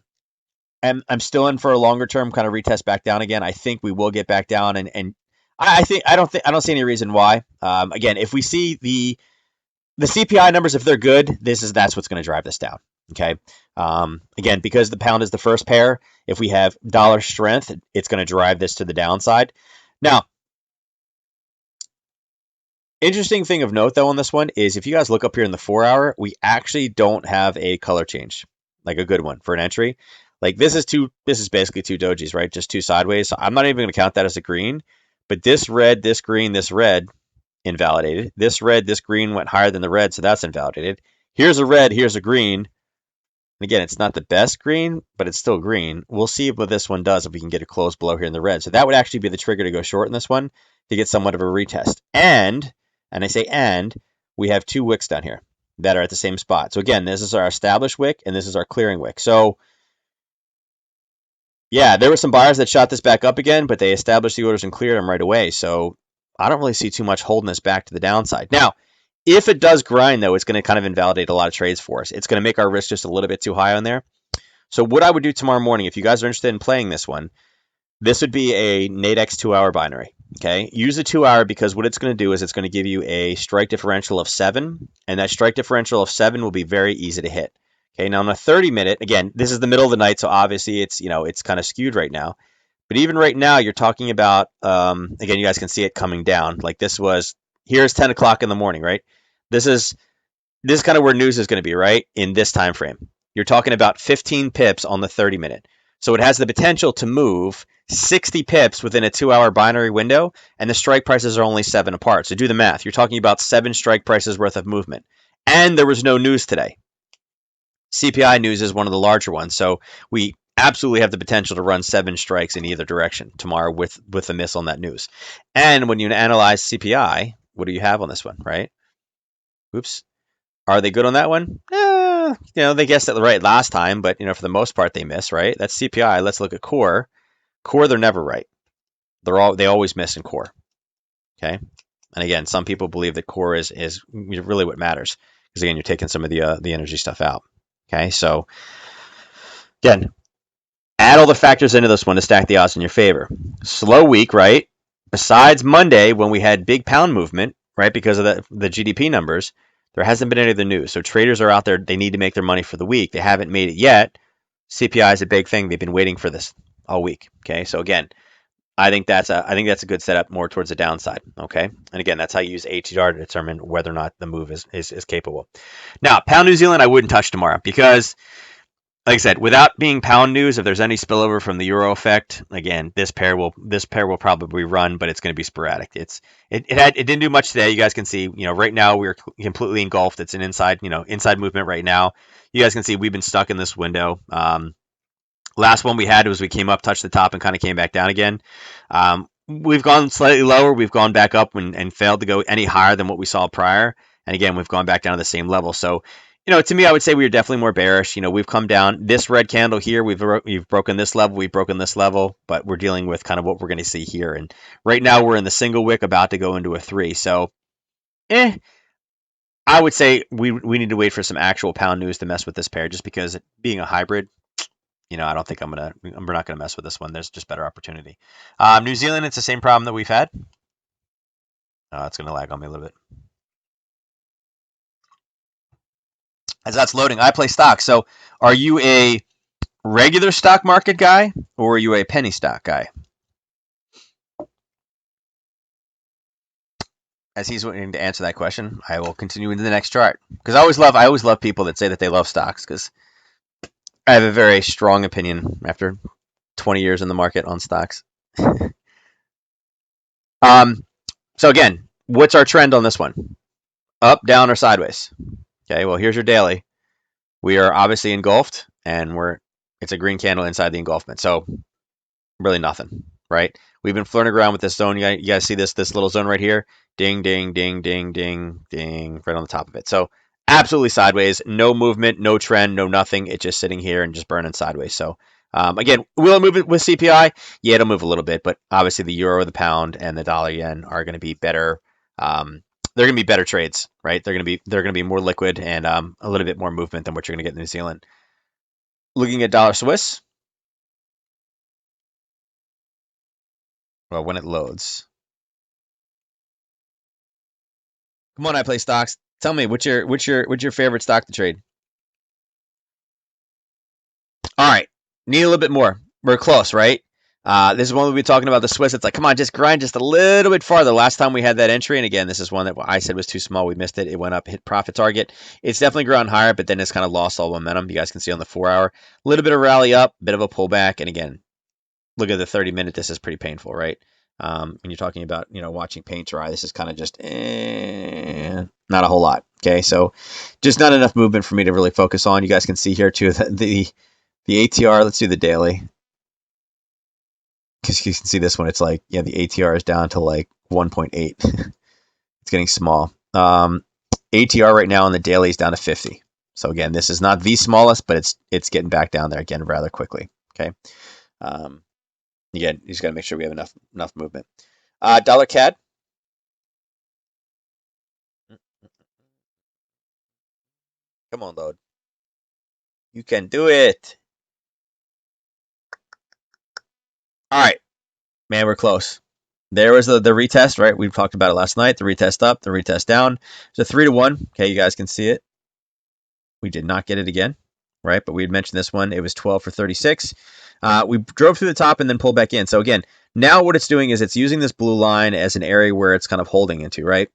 I'm still in for a longer term kind of retest back down again. I think we will get back down, and I don't see any reason why. Again, if we see the CPI numbers, if they're good, that's what's going to drive this down. Okay. Again, because the pound is the first pair, if we have dollar strength, it's going to drive this to the downside. Now, interesting thing of note though on this one is if you guys look up here in the 4 hour, we actually don't have a color change, like a good one for an entry. Like this is basically two dojis, right? Just two sideways. So I'm not even going to count that as a green, but this red, this green, this red, invalidated. This red, this green went higher than the red, so that's invalidated. Here's a red, here's a green. Again, it's not the best green, but it's still green. We'll see what this one does if we can get it close below here in the red. So that would actually be the trigger to go short in this one to get somewhat of a retest. And I say and, we have two wicks down here that are at the same spot. So again, this is our established wick and this is our clearing wick. So yeah, there were some buyers that shot this back up again, but they established the orders and cleared them right away. So I don't really see too much holding this back to the downside. Now, if it does grind, though, it's going to kind of invalidate a lot of trades for us. It's going to make our risk just a little bit too high on there. So what I would do tomorrow morning, if you guys are interested in playing this one, this would be a Nadex 2-hour binary. Okay, use the 2-hour because what it's going to do is it's going to give you a strike differential of 7, and that strike differential of 7 will be very easy to hit. Okay, now on a 30-minute, again, this is the middle of the night, so obviously it's kind of skewed right now. But even right now, you're talking about, again, you guys can see it coming down. Like here's 10 o'clock in the morning, right? This is kind of where news is going to be, right? In this time frame. You're talking about 15 pips on the 30-minute. So it has the potential to move 60 pips within a 2-hour binary window, and the strike prices are only 7 apart. So do the math. You're talking about 7 strike prices worth of movement. And there was no news today. CPI news is one of the larger ones. So we absolutely have the potential to run 7 strikes in either direction tomorrow with a miss on that news. And when you analyze CPI, what do you have on this one, right? Oops. Are they good on that one? They guessed it right last time, but for the most part they miss, right? That's CPI. Let's look at core. Core, they're never right. They always miss in core. Okay. And again, some people believe that core is really what matters because again, you're taking some of the energy stuff out. Okay. So again, add all the factors into this one to stack the odds in your favor. Slow week, right? Besides Monday when we had big pound movement, right? Because of the GDP numbers, there hasn't been any of the news. So traders are out there. They need to make their money for the week. They haven't made it yet. CPI is a big thing. They've been waiting for this all week. Okay. So again, I think that's a good setup more towards the downside. Okay. And again, that's how you use ATR to determine whether or not the move is capable. Now, pound New Zealand, I wouldn't touch tomorrow because like I said, without being pound news, if there's any spillover from the euro effect, again, this pair will probably run, but it's going to be sporadic. It didn't do much today. You guys can see, right now we're completely engulfed. It's an inside movement right now. You guys can see we've been stuck in this window. Last one we had was we came up, touched the top, and kind of came back down again. We've gone slightly lower. We've gone back up and failed to go any higher than what we saw prior. And again, we've gone back down to the same level. So to me, I would say we are definitely more bearish. We've come down this red candle here. We've broken this level. We've broken this level, but we're dealing with kind of what we're going to see here. And right now we're in the single wick about to go into a 3. So, I would say we need to wait for some actual pound news to mess with this pair, just because being a hybrid, I don't think we're not gonna mess with this one. There's just better opportunity. New Zealand, it's the same problem that we've had. It's gonna lag on me a little bit. As that's loading, I play stocks. So are you a regular stock market guy or are you a penny stock guy? As he's waiting to answer that question, I will continue into the next chart because I always love people that say that they love stocks because I have a very strong opinion after 20 years in the market on stocks. um, so again, what's our trend on this one? Up, down, or sideways? Okay, well here's your daily. We are obviously engulfed, and it's a green candle inside the engulfment. So really nothing, right? We've been flirting around with this zone. You guys see this little zone right here? Ding, ding, ding, ding, ding, ding, right on the top of it. So absolutely sideways, no movement, no trend, no nothing. It's just sitting here and just burning sideways. So again, will it move it with CPI? Yeah, it'll move a little bit, but obviously the euro, the pound, and the dollar yen are going to be better. They're going to be better trades, right? They're going to be more liquid and a little bit more movement than what you're going to get in New Zealand. Looking at dollar Swiss, well, when it loads. Come on, I play stocks. Tell me, what's your favorite stock to trade? All right, need a little bit more. We're close, right? This is one we'll be talking about the Swiss. It's like, come on, just grind just a little bit farther. Last time we had that entry, and again, this is one that I said was too small. We missed it. It went up, hit profit target. It's definitely grown higher, but then it's kind of lost all momentum. You guys can see on the 4 hour, a little bit of rally up, bit of a pullback, and again, look at the 30-minute. This is pretty painful, right? When you're talking about watching paint dry, this is kind of just not a whole lot. Okay, so just not enough movement for me to really focus on. You guys can see here too the ATR. Let's do the daily because you can see this one. It's like the ATR is down to like 1.8. It's getting small. ATR right now on the daily is down to 50. So again, this is not the smallest, but it's getting back down there again rather quickly. Okay. Again, you just got to make sure we have enough movement. Dollar CAD. Come on, load. You can do it. All right, man, we're close. There was the retest, right? We talked about it last night. The retest up, the retest down. It's a 3-1. Okay, you guys can see it. We did not get it again, right? But we had mentioned this one. It was 12 for 36. We drove through the top and then pulled back in. So again, now what it's doing is it's using this blue line as an area where it's kind of holding into, right?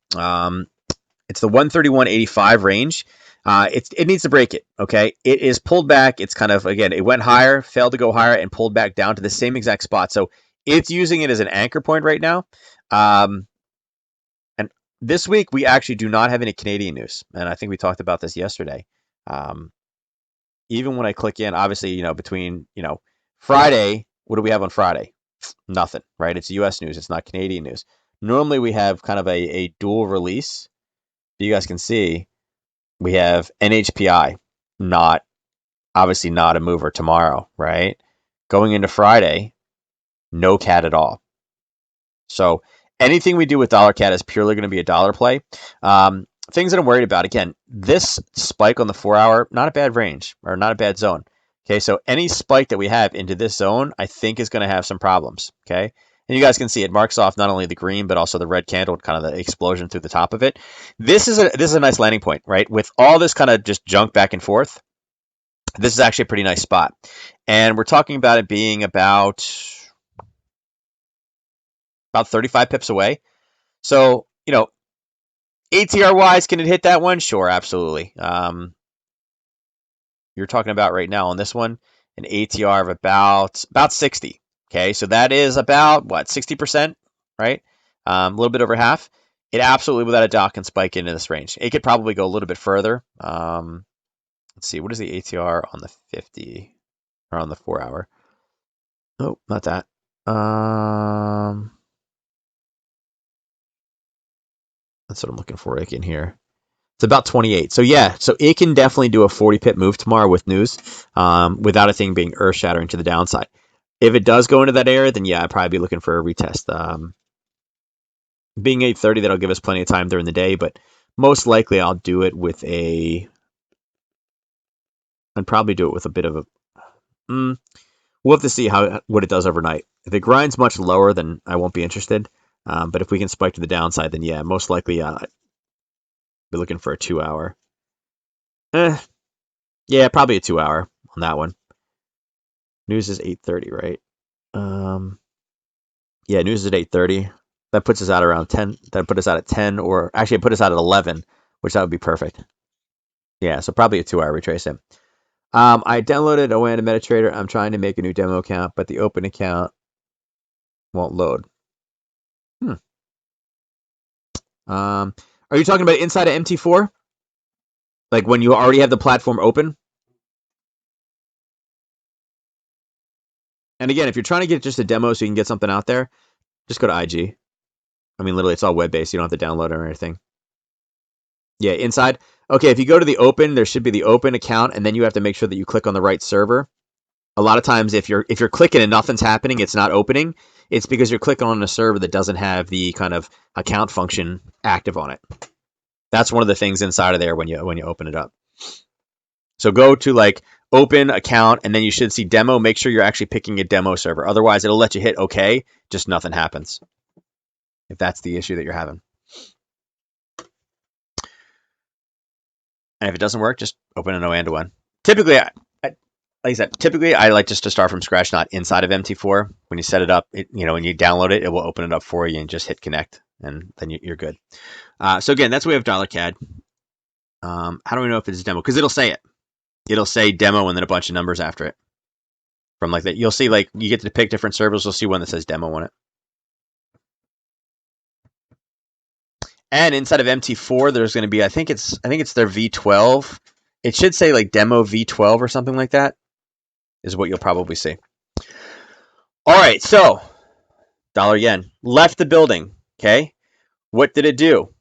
It's the 131.85 range. It needs to break it. Okay, it is pulled back. It's kind of again, it went higher, failed to go higher, and pulled back down to the same exact spot. So it's using it as an anchor point right now. And this week we actually do not have any Canadian news, and I think we talked about this yesterday. Um, Even when I click in, obviously, between Friday, what do we have on Friday? Nothing, right? It's U.S. news. It's not Canadian news. Normally we have kind of a dual release. You guys can see we have NHPI, not obviously not a mover tomorrow, right? Going into Friday, no CAD at all. So anything we do with dollar CAD is purely going to be a dollar play. Things that I'm worried about, again, this spike on the 4 hour, not a bad range or not a bad zone. Okay, so any spike that we have into this zone, I think is going to have some problems. Okay, and you guys can see it marks off not only the green but also the red candle, kind of the explosion through the top of it. This is a nice landing point, right? With all this kind of just junk back and forth, this is actually a pretty nice spot. And we're talking about it being about 35 pips away. So, ATR wise, can it hit that one? Sure, absolutely. You're talking about right now on this one an ATR of about 60. Okay, so that is about what 60%, right? A little bit over half. It absolutely, without a doubt, can spike into this range. It could probably go a little bit further. Let's see, what is the ATR on the 50 or on the 4 hour? Oh, not that. That's what I'm looking for again here. It's about 28. So yeah, so it can definitely do a 40 pip move tomorrow with news, without a thing being earth shattering to the downside. If it does go into that area, then yeah, I'd probably be looking for a retest. Being 8:30, that'll give us plenty of time during the day, but most likely I'll do it with I'd probably do it with a bit of a. We'll have to see what it does overnight. If it grinds much lower, then I won't be interested. But if we can spike to the downside, then yeah, most likely I'll be looking for a 2 hour. Yeah, probably a 2 hour on that one. News is 8:30, right? Yeah, news is at 8:30. That puts us out around 10. That put us out at 10, or actually, it put us out at 11, which that would be perfect. Yeah, so probably a 2 hour retracement. I downloaded Oanda MetaTrader. I'm trying to make a new demo account, but the open account won't load. Are you talking about inside of MT4? Like when you already have the platform open? And again, if you're trying to get just a demo so you can get something out there, just go to IG. I mean, literally, it's all web-based. You don't have to download it or anything. Yeah, inside. Okay, if you go to the open, there should be the open account, and then you have to make sure that you click on the right server. A lot of times, if you're clicking and nothing's happening, it's not opening. It's because you're clicking on a server that doesn't have the kind of account function active on it. That's one of the things inside of there when you open it up. So go to like open account, and then you should see demo. Make sure you're actually picking a demo server. Otherwise, it'll let you hit OK, just nothing happens. If that's the issue that you're having. And if it doesn't work, just open an Oanda one. Typically, like I said, I like just to start from scratch, not inside of MT4. When you set it up, when you download it, it will open it up for you and just hit connect, and then you're good. So again, that's why we have dollar CAD. How do we know if it's a demo? Because it'll say it. It'll say demo and then a bunch of numbers after it. From like that, you'll see like you get to pick different servers. You'll see one that says demo on it. And inside of MT4, there's going to be I think it's their V12. It should say like demo V12 or something like that. Is what you'll probably see. All right, so dollar yen left the building. Okay, what did it do?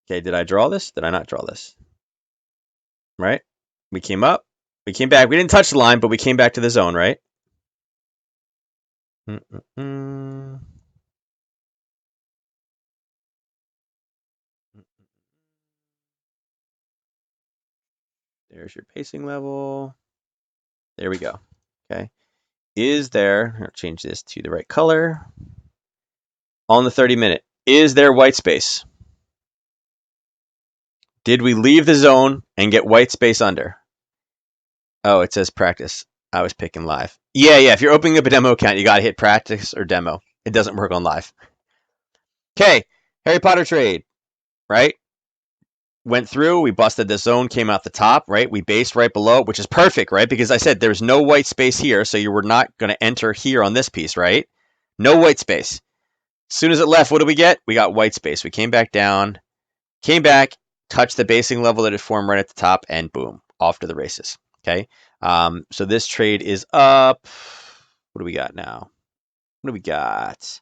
Okay, did I draw this? Did I not draw this? Right? We came up. We came back. We didn't touch the line, but we came back to the zone, right? There's your pacing level. There we go. Okay. Is there, I'll change this to the right color. On the 30-minute, is there white space? Did we leave the zone and get white space under? Oh, it says practice. I was picking live. Yeah. If you're opening up a demo account, you got to hit practice or demo. It doesn't work on live. Okay, Harry Potter trade, right? Went through, we busted the zone, came out the top, right? We based right below, which is perfect, right? Because I said there's no white space here, so you were not going to enter here on this piece, right? No white space. As soon as it left, what did we get? We got white space. We came back down, came back, touched the basing level that it formed right at the top, and boom, off to the races. Okay. So this trade is up. What do we got now? What do we got?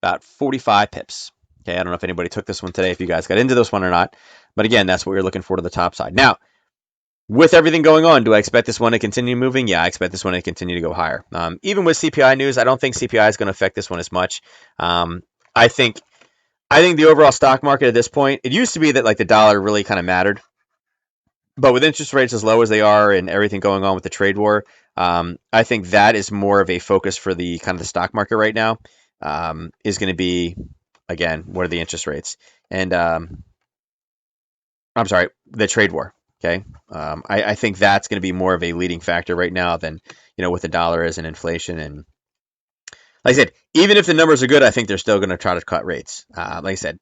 About 45 pips. Okay. I don't know if anybody took this one today, if you guys got into this one or not. But again, that's what we're looking for to the top side. Now, with everything going on, do I expect this one to continue moving? Yeah, I expect this one to continue to go higher. Even with CPI news, I don't think CPI is going to affect this one as much. I think the overall stock market at this point, it used to be that like the dollar really kind of mattered. But with interest rates as low as they are and everything going on with the trade war, I think that is more of a focus for the kind of the stock market right now. Is going to be, again, what are the interest rates? And I'm sorry, the trade war. Okay. I think that's going to be more of a leading factor right now than, what the dollar is and inflation. And like I said, even if the numbers are good, I think they're still going to try to cut rates. Like I said,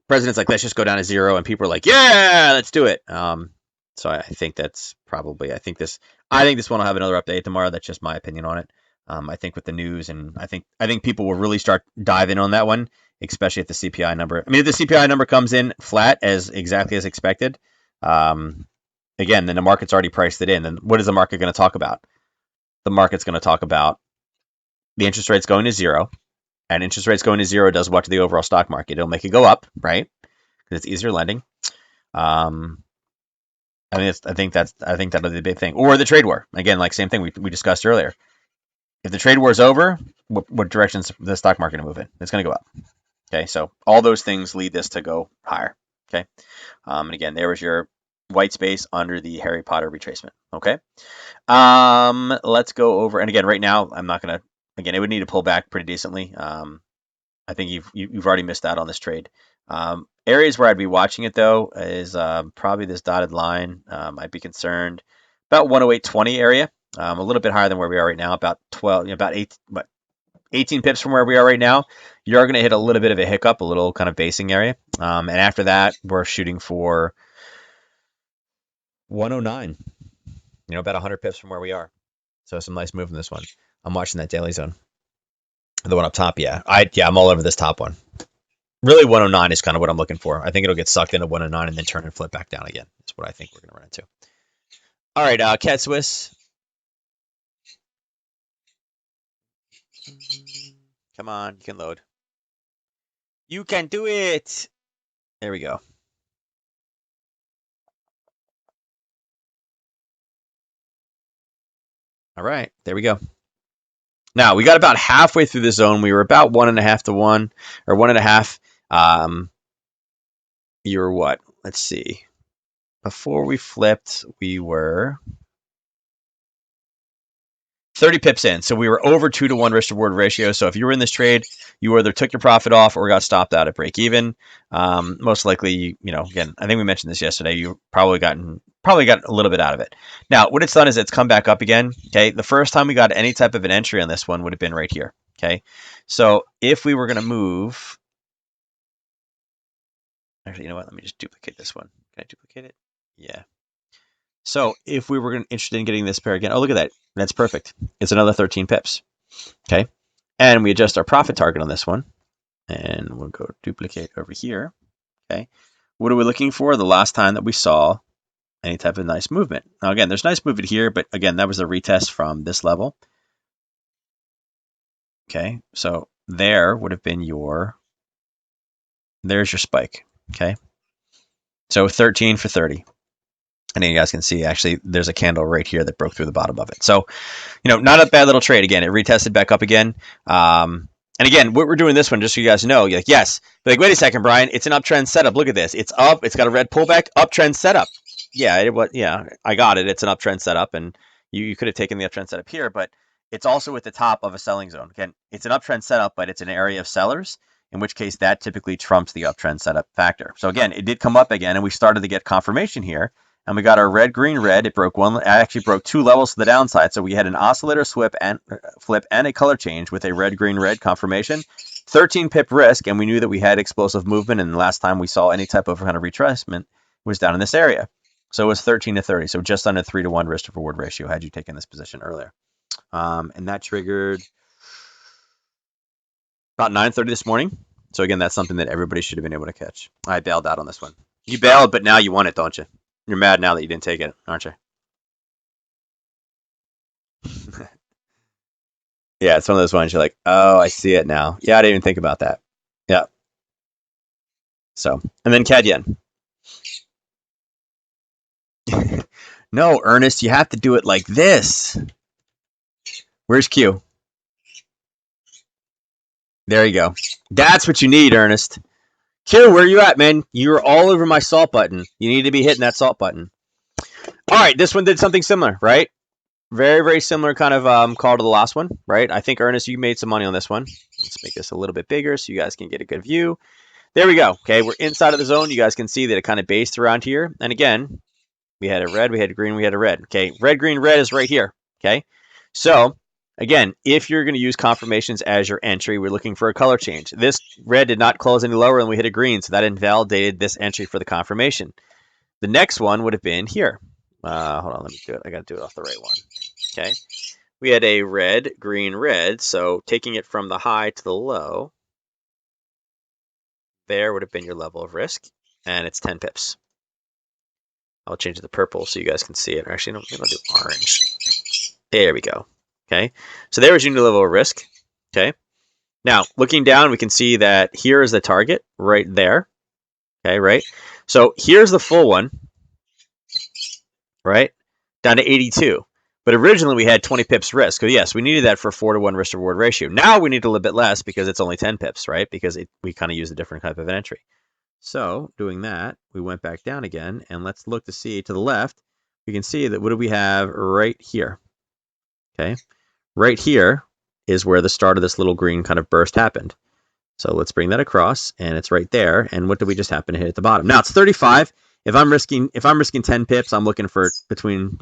president's like, let's just go down to zero. And people are like, yeah, let's do it. So I think that's probably, I think this one will have another update tomorrow. That's just my opinion on it. I think with the news, and I think people will really start diving on that one, especially if the CPI number. I mean, if the CPI number comes in flat as exactly as expected, again, then the market's already priced it in. And what is the market going to talk about? The market's going to talk about the interest rates going to zero, and interest rates going to zero does what to the overall stock market? It'll make it go up, right? Because it's easier lending. I think that'll be the big thing. Or the trade war. Again, like same thing we discussed earlier. If the trade war is over, what direction's the stock market to move in? It's going to go up. Okay, so all those things lead this to go higher. Okay, and again, there was your white space under the Harry Potter retracement. Okay, let's go over. And again, right now, I'm not going to. Again, it would need to pull back pretty decently. I think you've already missed out on this trade. Areas where I'd be watching it though is probably this dotted line. I'd be concerned about 108.20 area, a little bit higher than where we are right now, about 12, about 18 pips from where we are right now. You're going to hit a little bit of a hiccup, a little kind of basing area, and after that, we're shooting for 109. About 100 pips from where we are. So some nice move in this one. I'm watching that daily zone. The one up top, yeah. I'm all over this top one. Really, 109 is kind of what I'm looking for. I think it'll get sucked into 109 and then turn and flip back down again. That's what I think we're going to run into. All right, Cat Swiss. Come on, you can load. You can do it. There we go. All right, there we go. Now we got about halfway through the zone. We were about 1.5 to 1 or 1.5. You were what? Let's see. Before we flipped, we were 30 pips in. So we were over 2 to 1 risk to reward ratio. So if you were in this trade, you either took your profit off or got stopped out at break even. Most likely, again, I think we mentioned this yesterday. You probably got a little bit out of it. Now, what it's done is it's come back up again. Okay, the first time we got any type of an entry on this one would have been right here. Okay, so if we were going to move, actually, you know what? Let me just duplicate this one. Can I duplicate it? Yeah. So if we were interested in getting this pair again, oh, look at that. That's perfect. It's another 13 pips. Okay. And we adjust our profit target on this one. And we'll go duplicate over here. Okay. What are we looking for? The last time that we saw any type of nice movement. Now, again, there's nice movement here, but again, that was a retest from this level. Okay. So there would have been there's your spike. Okay. So 13 for 30. And you guys can see, actually, there's a candle right here that broke through the bottom of it. So, not a bad little trade. Again, it retested back up again. And again, what we're doing this one, just so you guys know, you're like, yes. But like, wait a second, Brian, it's an uptrend setup. Look at this. It's up. It's got a red pullback. Uptrend setup. Yeah, I got it. It's an uptrend setup. And you could have taken the uptrend setup here, but it's also at the top of a selling zone. Again, it's an uptrend setup, but it's an area of sellers, in which case that typically trumps the uptrend setup factor. So again, it did come up again, and we started to get confirmation here. And we got our red, green, red. It actually broke 2 levels to the downside. So we had an oscillator flip and a color change with a red, green, red confirmation. 13 pip risk, and we knew that we had explosive movement. And the last time we saw any type of kind of retracement was down in this area. So it was 13 to 30. So just under 3 to 1 risk to reward ratio had you taken this position earlier. And that triggered about 9:30 this morning. So again, that's something that everybody should have been able to catch. I bailed out on this one. You bailed, but now you want it, don't you? You're mad now that you didn't take it, aren't you? Yeah, it's one of those ones you're like, oh, I see it now. Yeah, I didn't even think about that. Yeah. So, and then CAD yen. No, Ernest, you have to do it like this. Where's Q? There you go. That's what you need, Ernest. Q, where you at, man? You're all over my salt button. You need to be hitting that salt button. All right, this one did something similar, right? Very, very similar kind of call to the last one, right? I think, Ernest, you made some money on this one. Let's make this a little bit bigger so you guys can get a good view. There we go. Okay, we're inside of the zone. You guys can see that it kind of based around here. And again, we had a red, we had a green, we had a red. Okay, red, green, red is right here. Okay, so again, if you're going to use confirmations as your entry, we're looking for a color change. This red did not close any lower and we hit a green, so that invalidated this entry for the confirmation. The next one would have been here. Hold on, let me do it. I got to do it off the right one. Okay, we had a red, green, red. So taking it from the high to the low, there would have been your level of risk, and it's 10 pips. I'll change it to purple so you guys can see it. Actually, no, maybe I'll do orange. There we go. Okay, so there was your new level of risk. Okay, now looking down, we can see that here is the target right there. Okay, right. So here's the full one, right, down to 82. But originally we had 20 pips risk. So yes, we needed that for 4 to 1 risk to reward ratio. Now we need a little bit less because it's only 10 pips, right? Because we kind of use a different type of an entry. So doing that, we went back down again, and let's look to see to the left. We can see that what do we have right here? Okay, right here is where the start of this little green kind of burst happened. So let's bring that across, and it's right there. And what do we just happen to hit at the bottom? Now it's 35. If I'm risking 10 pips, I'm looking for between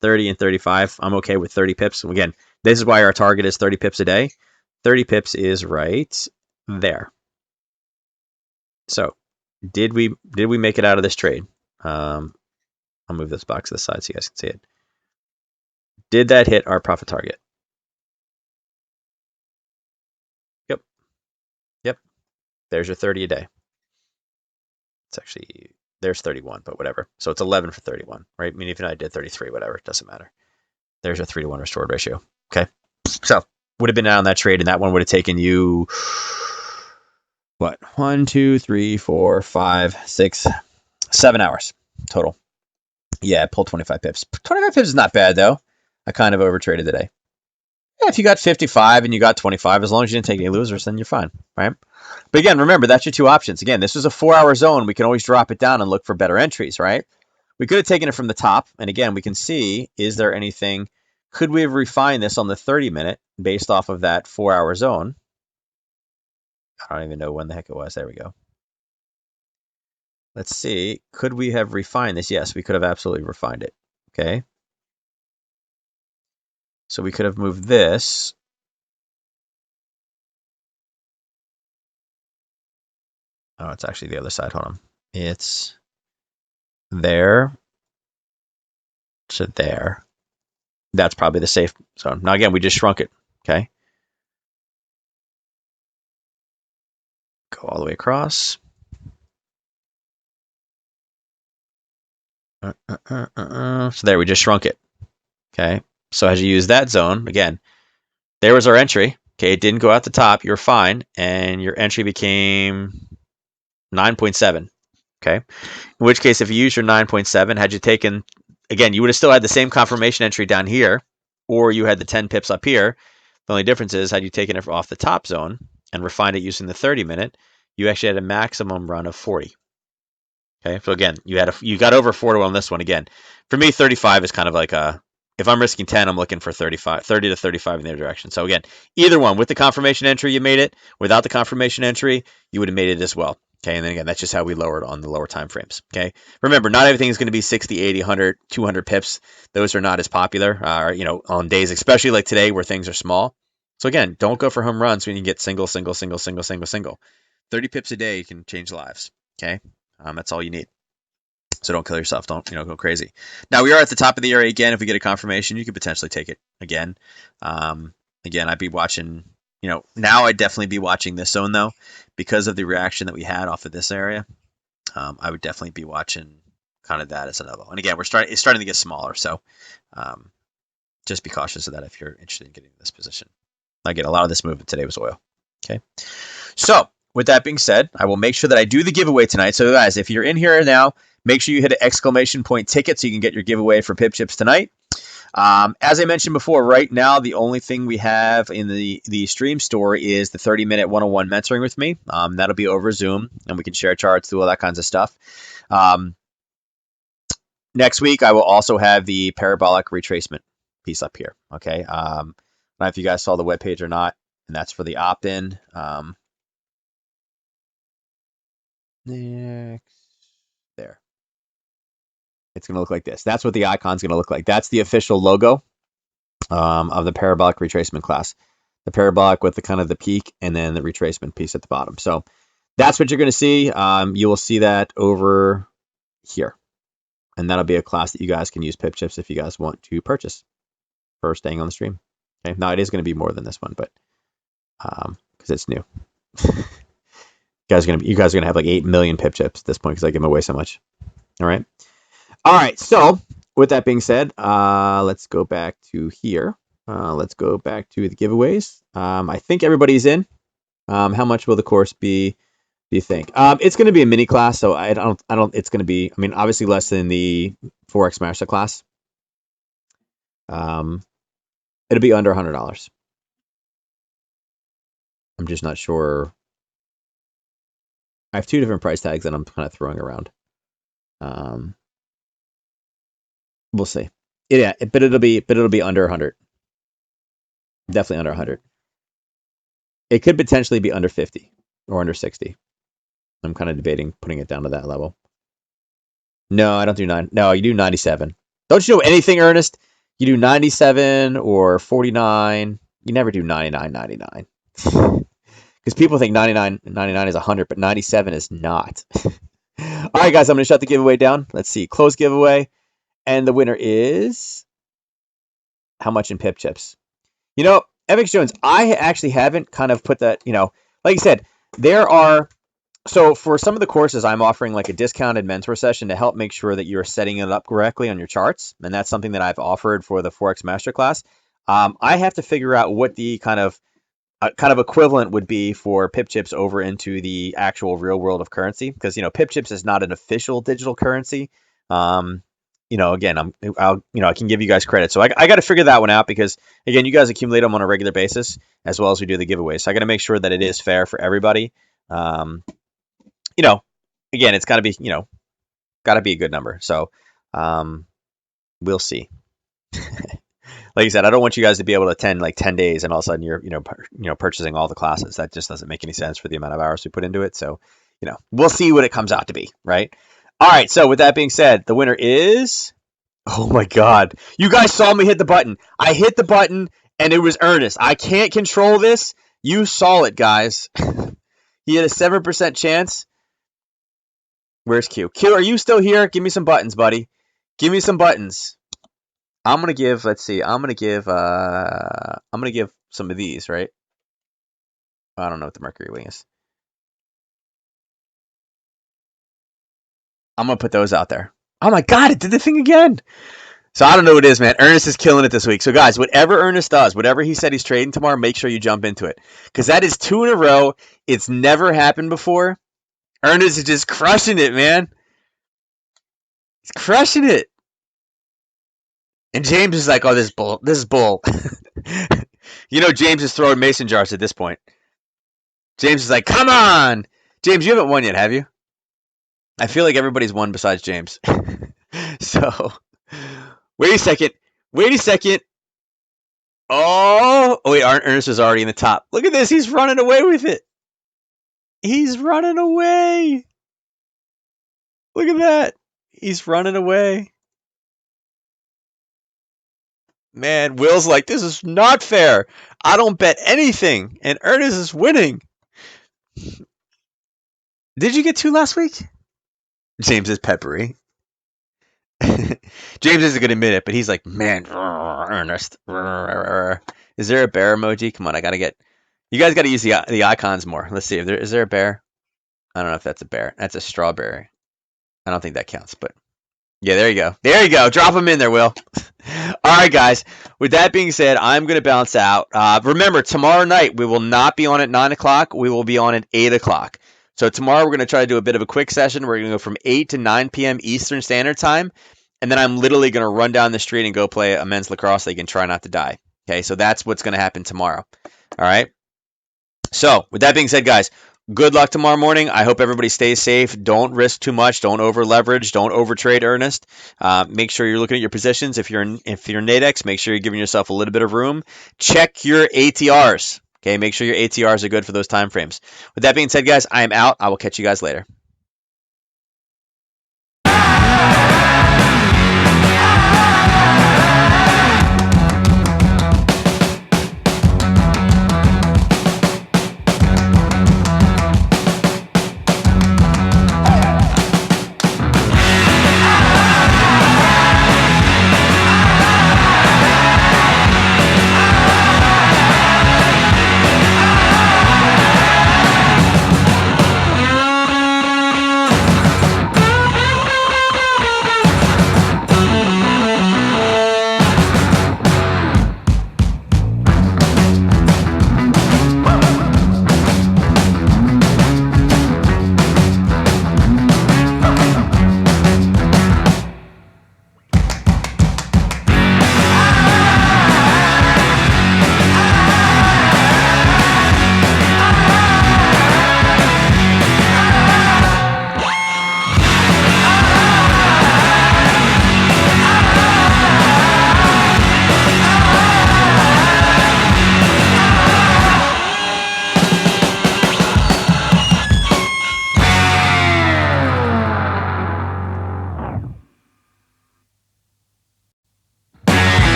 30 and 35. I'm okay with 30 pips. Again, this is why our target is 30 pips a day. 30 pips is right there. So did we make it out of this trade? I'll move this box to the side so you guys can see it. Did that hit our profit target? Yep. There's your 30 a day. It's actually, there's 31, but whatever. So it's 11 for 31, right? I mean, even if I did 33, whatever, it doesn't matter. There's your 3-to-1 restored ratio. Okay. So would have been out on that trade, and that one would have taken you, what? 1, 2, 3, 4, 5, 6, 7 hours total. Yeah, pulled 25 pips. 25 pips is not bad, though. I kind of overtraded today. Yeah, if you got 55 and you got 25, as long as you didn't take any losers, then you're fine, right? But again, remember, that's your two options. Again, this was a 4-hour zone. We can always drop it down and look for better entries, right? We could have taken it from the top. And again, we can see, is there anything, could we have refined this on the 30-minute based off of that 4-hour zone? I don't even know when the heck it was. There we go. Let's see. Could we have refined this? Yes, we could have absolutely refined it. Okay. So we could have moved this. Oh, it's actually the other side. Hold on. It's there to there. That's probably the safe zone. Now, again, we just shrunk it. Okay. Go all the way across. So there, we just shrunk it. Okay. So as you use that zone, again, there was our entry. Okay. It didn't go out the top. You're fine. And your entry became 9.7. Okay. In which case, if you use your 9.7, had you taken, again, you would have still had the same confirmation entry down here, or you had the 10 pips up here. The only difference is, had you taken it off the top zone and refined it using the 30-minute, you actually had a maximum run of 40. Okay, so again, you got over 4-to-1 on this one. Again, for me, 35 is kind of like if I'm risking 10, I'm looking for 30 to 35 in the other direction. So again, either one, with the confirmation entry, you made it. Without the confirmation entry, you would have made it as well. Okay, and then again, that's just how we lowered on the lower time frames. Okay, remember, not everything is going to be 60, 80, 100, 200 pips. Those are not as popular, on days, especially like today where things are small. So again, don't go for home runs when you get single. 30 pips a day can change lives. Okay, that's all you need. So don't kill yourself. Don't go crazy. Now we are at the top of the area again. If we get a confirmation, you could potentially take it again. Again, I'd be watching. Now I'd definitely be watching this zone though, because of the reaction that we had off of this area. I would definitely be watching kind of that as a level. And again, it's starting to get smaller, so just be cautious of that if you're interested in getting this position. Again, a lot of this movement today was oil. Okay, so with that being said, I will make sure that I do the giveaway tonight. So guys, if you're in here now, make sure you hit an exclamation point ticket so you can get your giveaway for Pip Chips tonight. As I mentioned before, right now, the only thing we have in the stream store is the 30-minute one-on-one mentoring with me. That'll be over Zoom, and we can share charts, do all that kinds of stuff. Next week, I will also have the parabolic retracement piece up here. Okay. I don't know if you guys saw the webpage or not, and that's for the opt-in. Next, there. It's going to look like this. That's what the icon's going to look like. That's the official logo of the parabolic retracement class. The parabolic with the kind of the peak and then the retracement piece at the bottom. So that's what you're going to see. You will see that over here. And that'll be a class that you guys can use Pip Chips if you guys want to purchase for staying on the stream. Okay. Now it is going to be more than this one, but because it's new. You guys are gonna have like 8 million Pip Chips at this point because I give them away so much. All right. So with that being said, let's go back to here. Let's go back to the giveaways. I think everybody's in. How much will the course be? Do you think? It's going to be a mini class, so I don't. It's going to be. I mean, obviously less than the forex master class. It'll be under $100. I'm just not sure. I have two different price tags that I'm kind of throwing around. We'll see. Yeah, but it'll be under 100. Definitely under 100. It could potentially be under 50 or under 60. I'm kind of debating putting it down to that level. No, I don't do 9. No, you do 97. Don't you know anything, Ernest? You do 97 or 49. You never do 99, 99. Because people think 99 is 100, but 97 is not. All right, guys, I'm going to shut the giveaway down. Let's see. Close giveaway. And the winner is... How much in pip chips? You know, FX Jones, I actually haven't kind of put that, you know, like you said, there are... So for some of the courses, I'm offering like a discounted mentor session to help make sure that you're setting it up correctly on your charts. And that's something that I've offered for the Forex Masterclass. I have to figure out what the kind of equivalent would be for pip chips over into the actual real world of currency. Because, you know, pip chips is not an official digital currency. You know, again, I can give you guys credit. So I got to figure that one out because, again, you guys accumulate them on a regular basis as well as we do the giveaways. So I got to make sure that it is fair for everybody. You know, again, it's got to be, you know, got to be a good number. So we'll see. Like I said, I don't want you guys to be able to attend like 10 days and all of a sudden you're, purchasing all the classes. That just doesn't make any sense for the amount of hours we put into it. So, you know, we'll see what it comes out to be, right? All right. So with that being said, the winner is, oh my God, you guys saw me hit the button. I hit the button and it was Ernest. I can't control this. You saw it, guys. He had a 7% chance. Where's Q? Q, are you still here? Give me some buttons, buddy. Give me some buttons. I'm gonna give, let's see, I'm gonna give some of these, right? I don't know what the Mercury wing is. I'm gonna put those out there. Oh my God, it did the thing again. So I don't know what it is, man. Ernest is killing it this week. So guys, whatever Ernest does, whatever he said he's trading tomorrow, make sure you jump into it. Because that is 2 in a row. It's never happened before. Ernest is just crushing it, man. He's crushing it. And James is like, oh, this is bull. This is bull. You know, James is throwing mason jars at this point. James is like, come on. James, you haven't won yet, have you? I feel like everybody's won besides James. So, wait a second. Wait a second. Oh, wait, Ernest is already in the top. Look at this. He's running away with it. He's running away. Look at that. He's running away. Man, Will's like, this is not fair. I don't bet anything. And Ernest is winning. Did you get 2 last week? James is peppery. James isn't going to admit it, but he's like, man, Ernest. Is there a bear emoji? Come on, I got to get... You guys got to use the icons more. Let's see. Is there a bear? I don't know if that's a bear. That's a strawberry. I don't think that counts, but... Yeah, there you go. There you go. Drop them in there, Will. All right, guys. With that being said, I'm going to bounce out. Remember, tomorrow night, we will not be on at 9 o'clock. We will be on at 8 o'clock. So tomorrow, we're going to try to do a bit of a quick session. We're going to go from 8 to 9 p.m. Eastern Standard Time. And then I'm literally going to run down the street and go play a men's lacrosse league and try not to die. Okay, so that's what's going to happen tomorrow. All right. So with that being said, guys, good luck tomorrow morning. I hope everybody stays safe. Don't risk too much. Don't over leverage. Don't overtrade, Ernest. Make sure you're looking at your positions. If you're Nadex, make sure you're giving yourself a little bit of room. Check your ATRs. Okay, make sure your ATRs are good for those time frames. With that being said, guys, I am out. I will catch you guys later.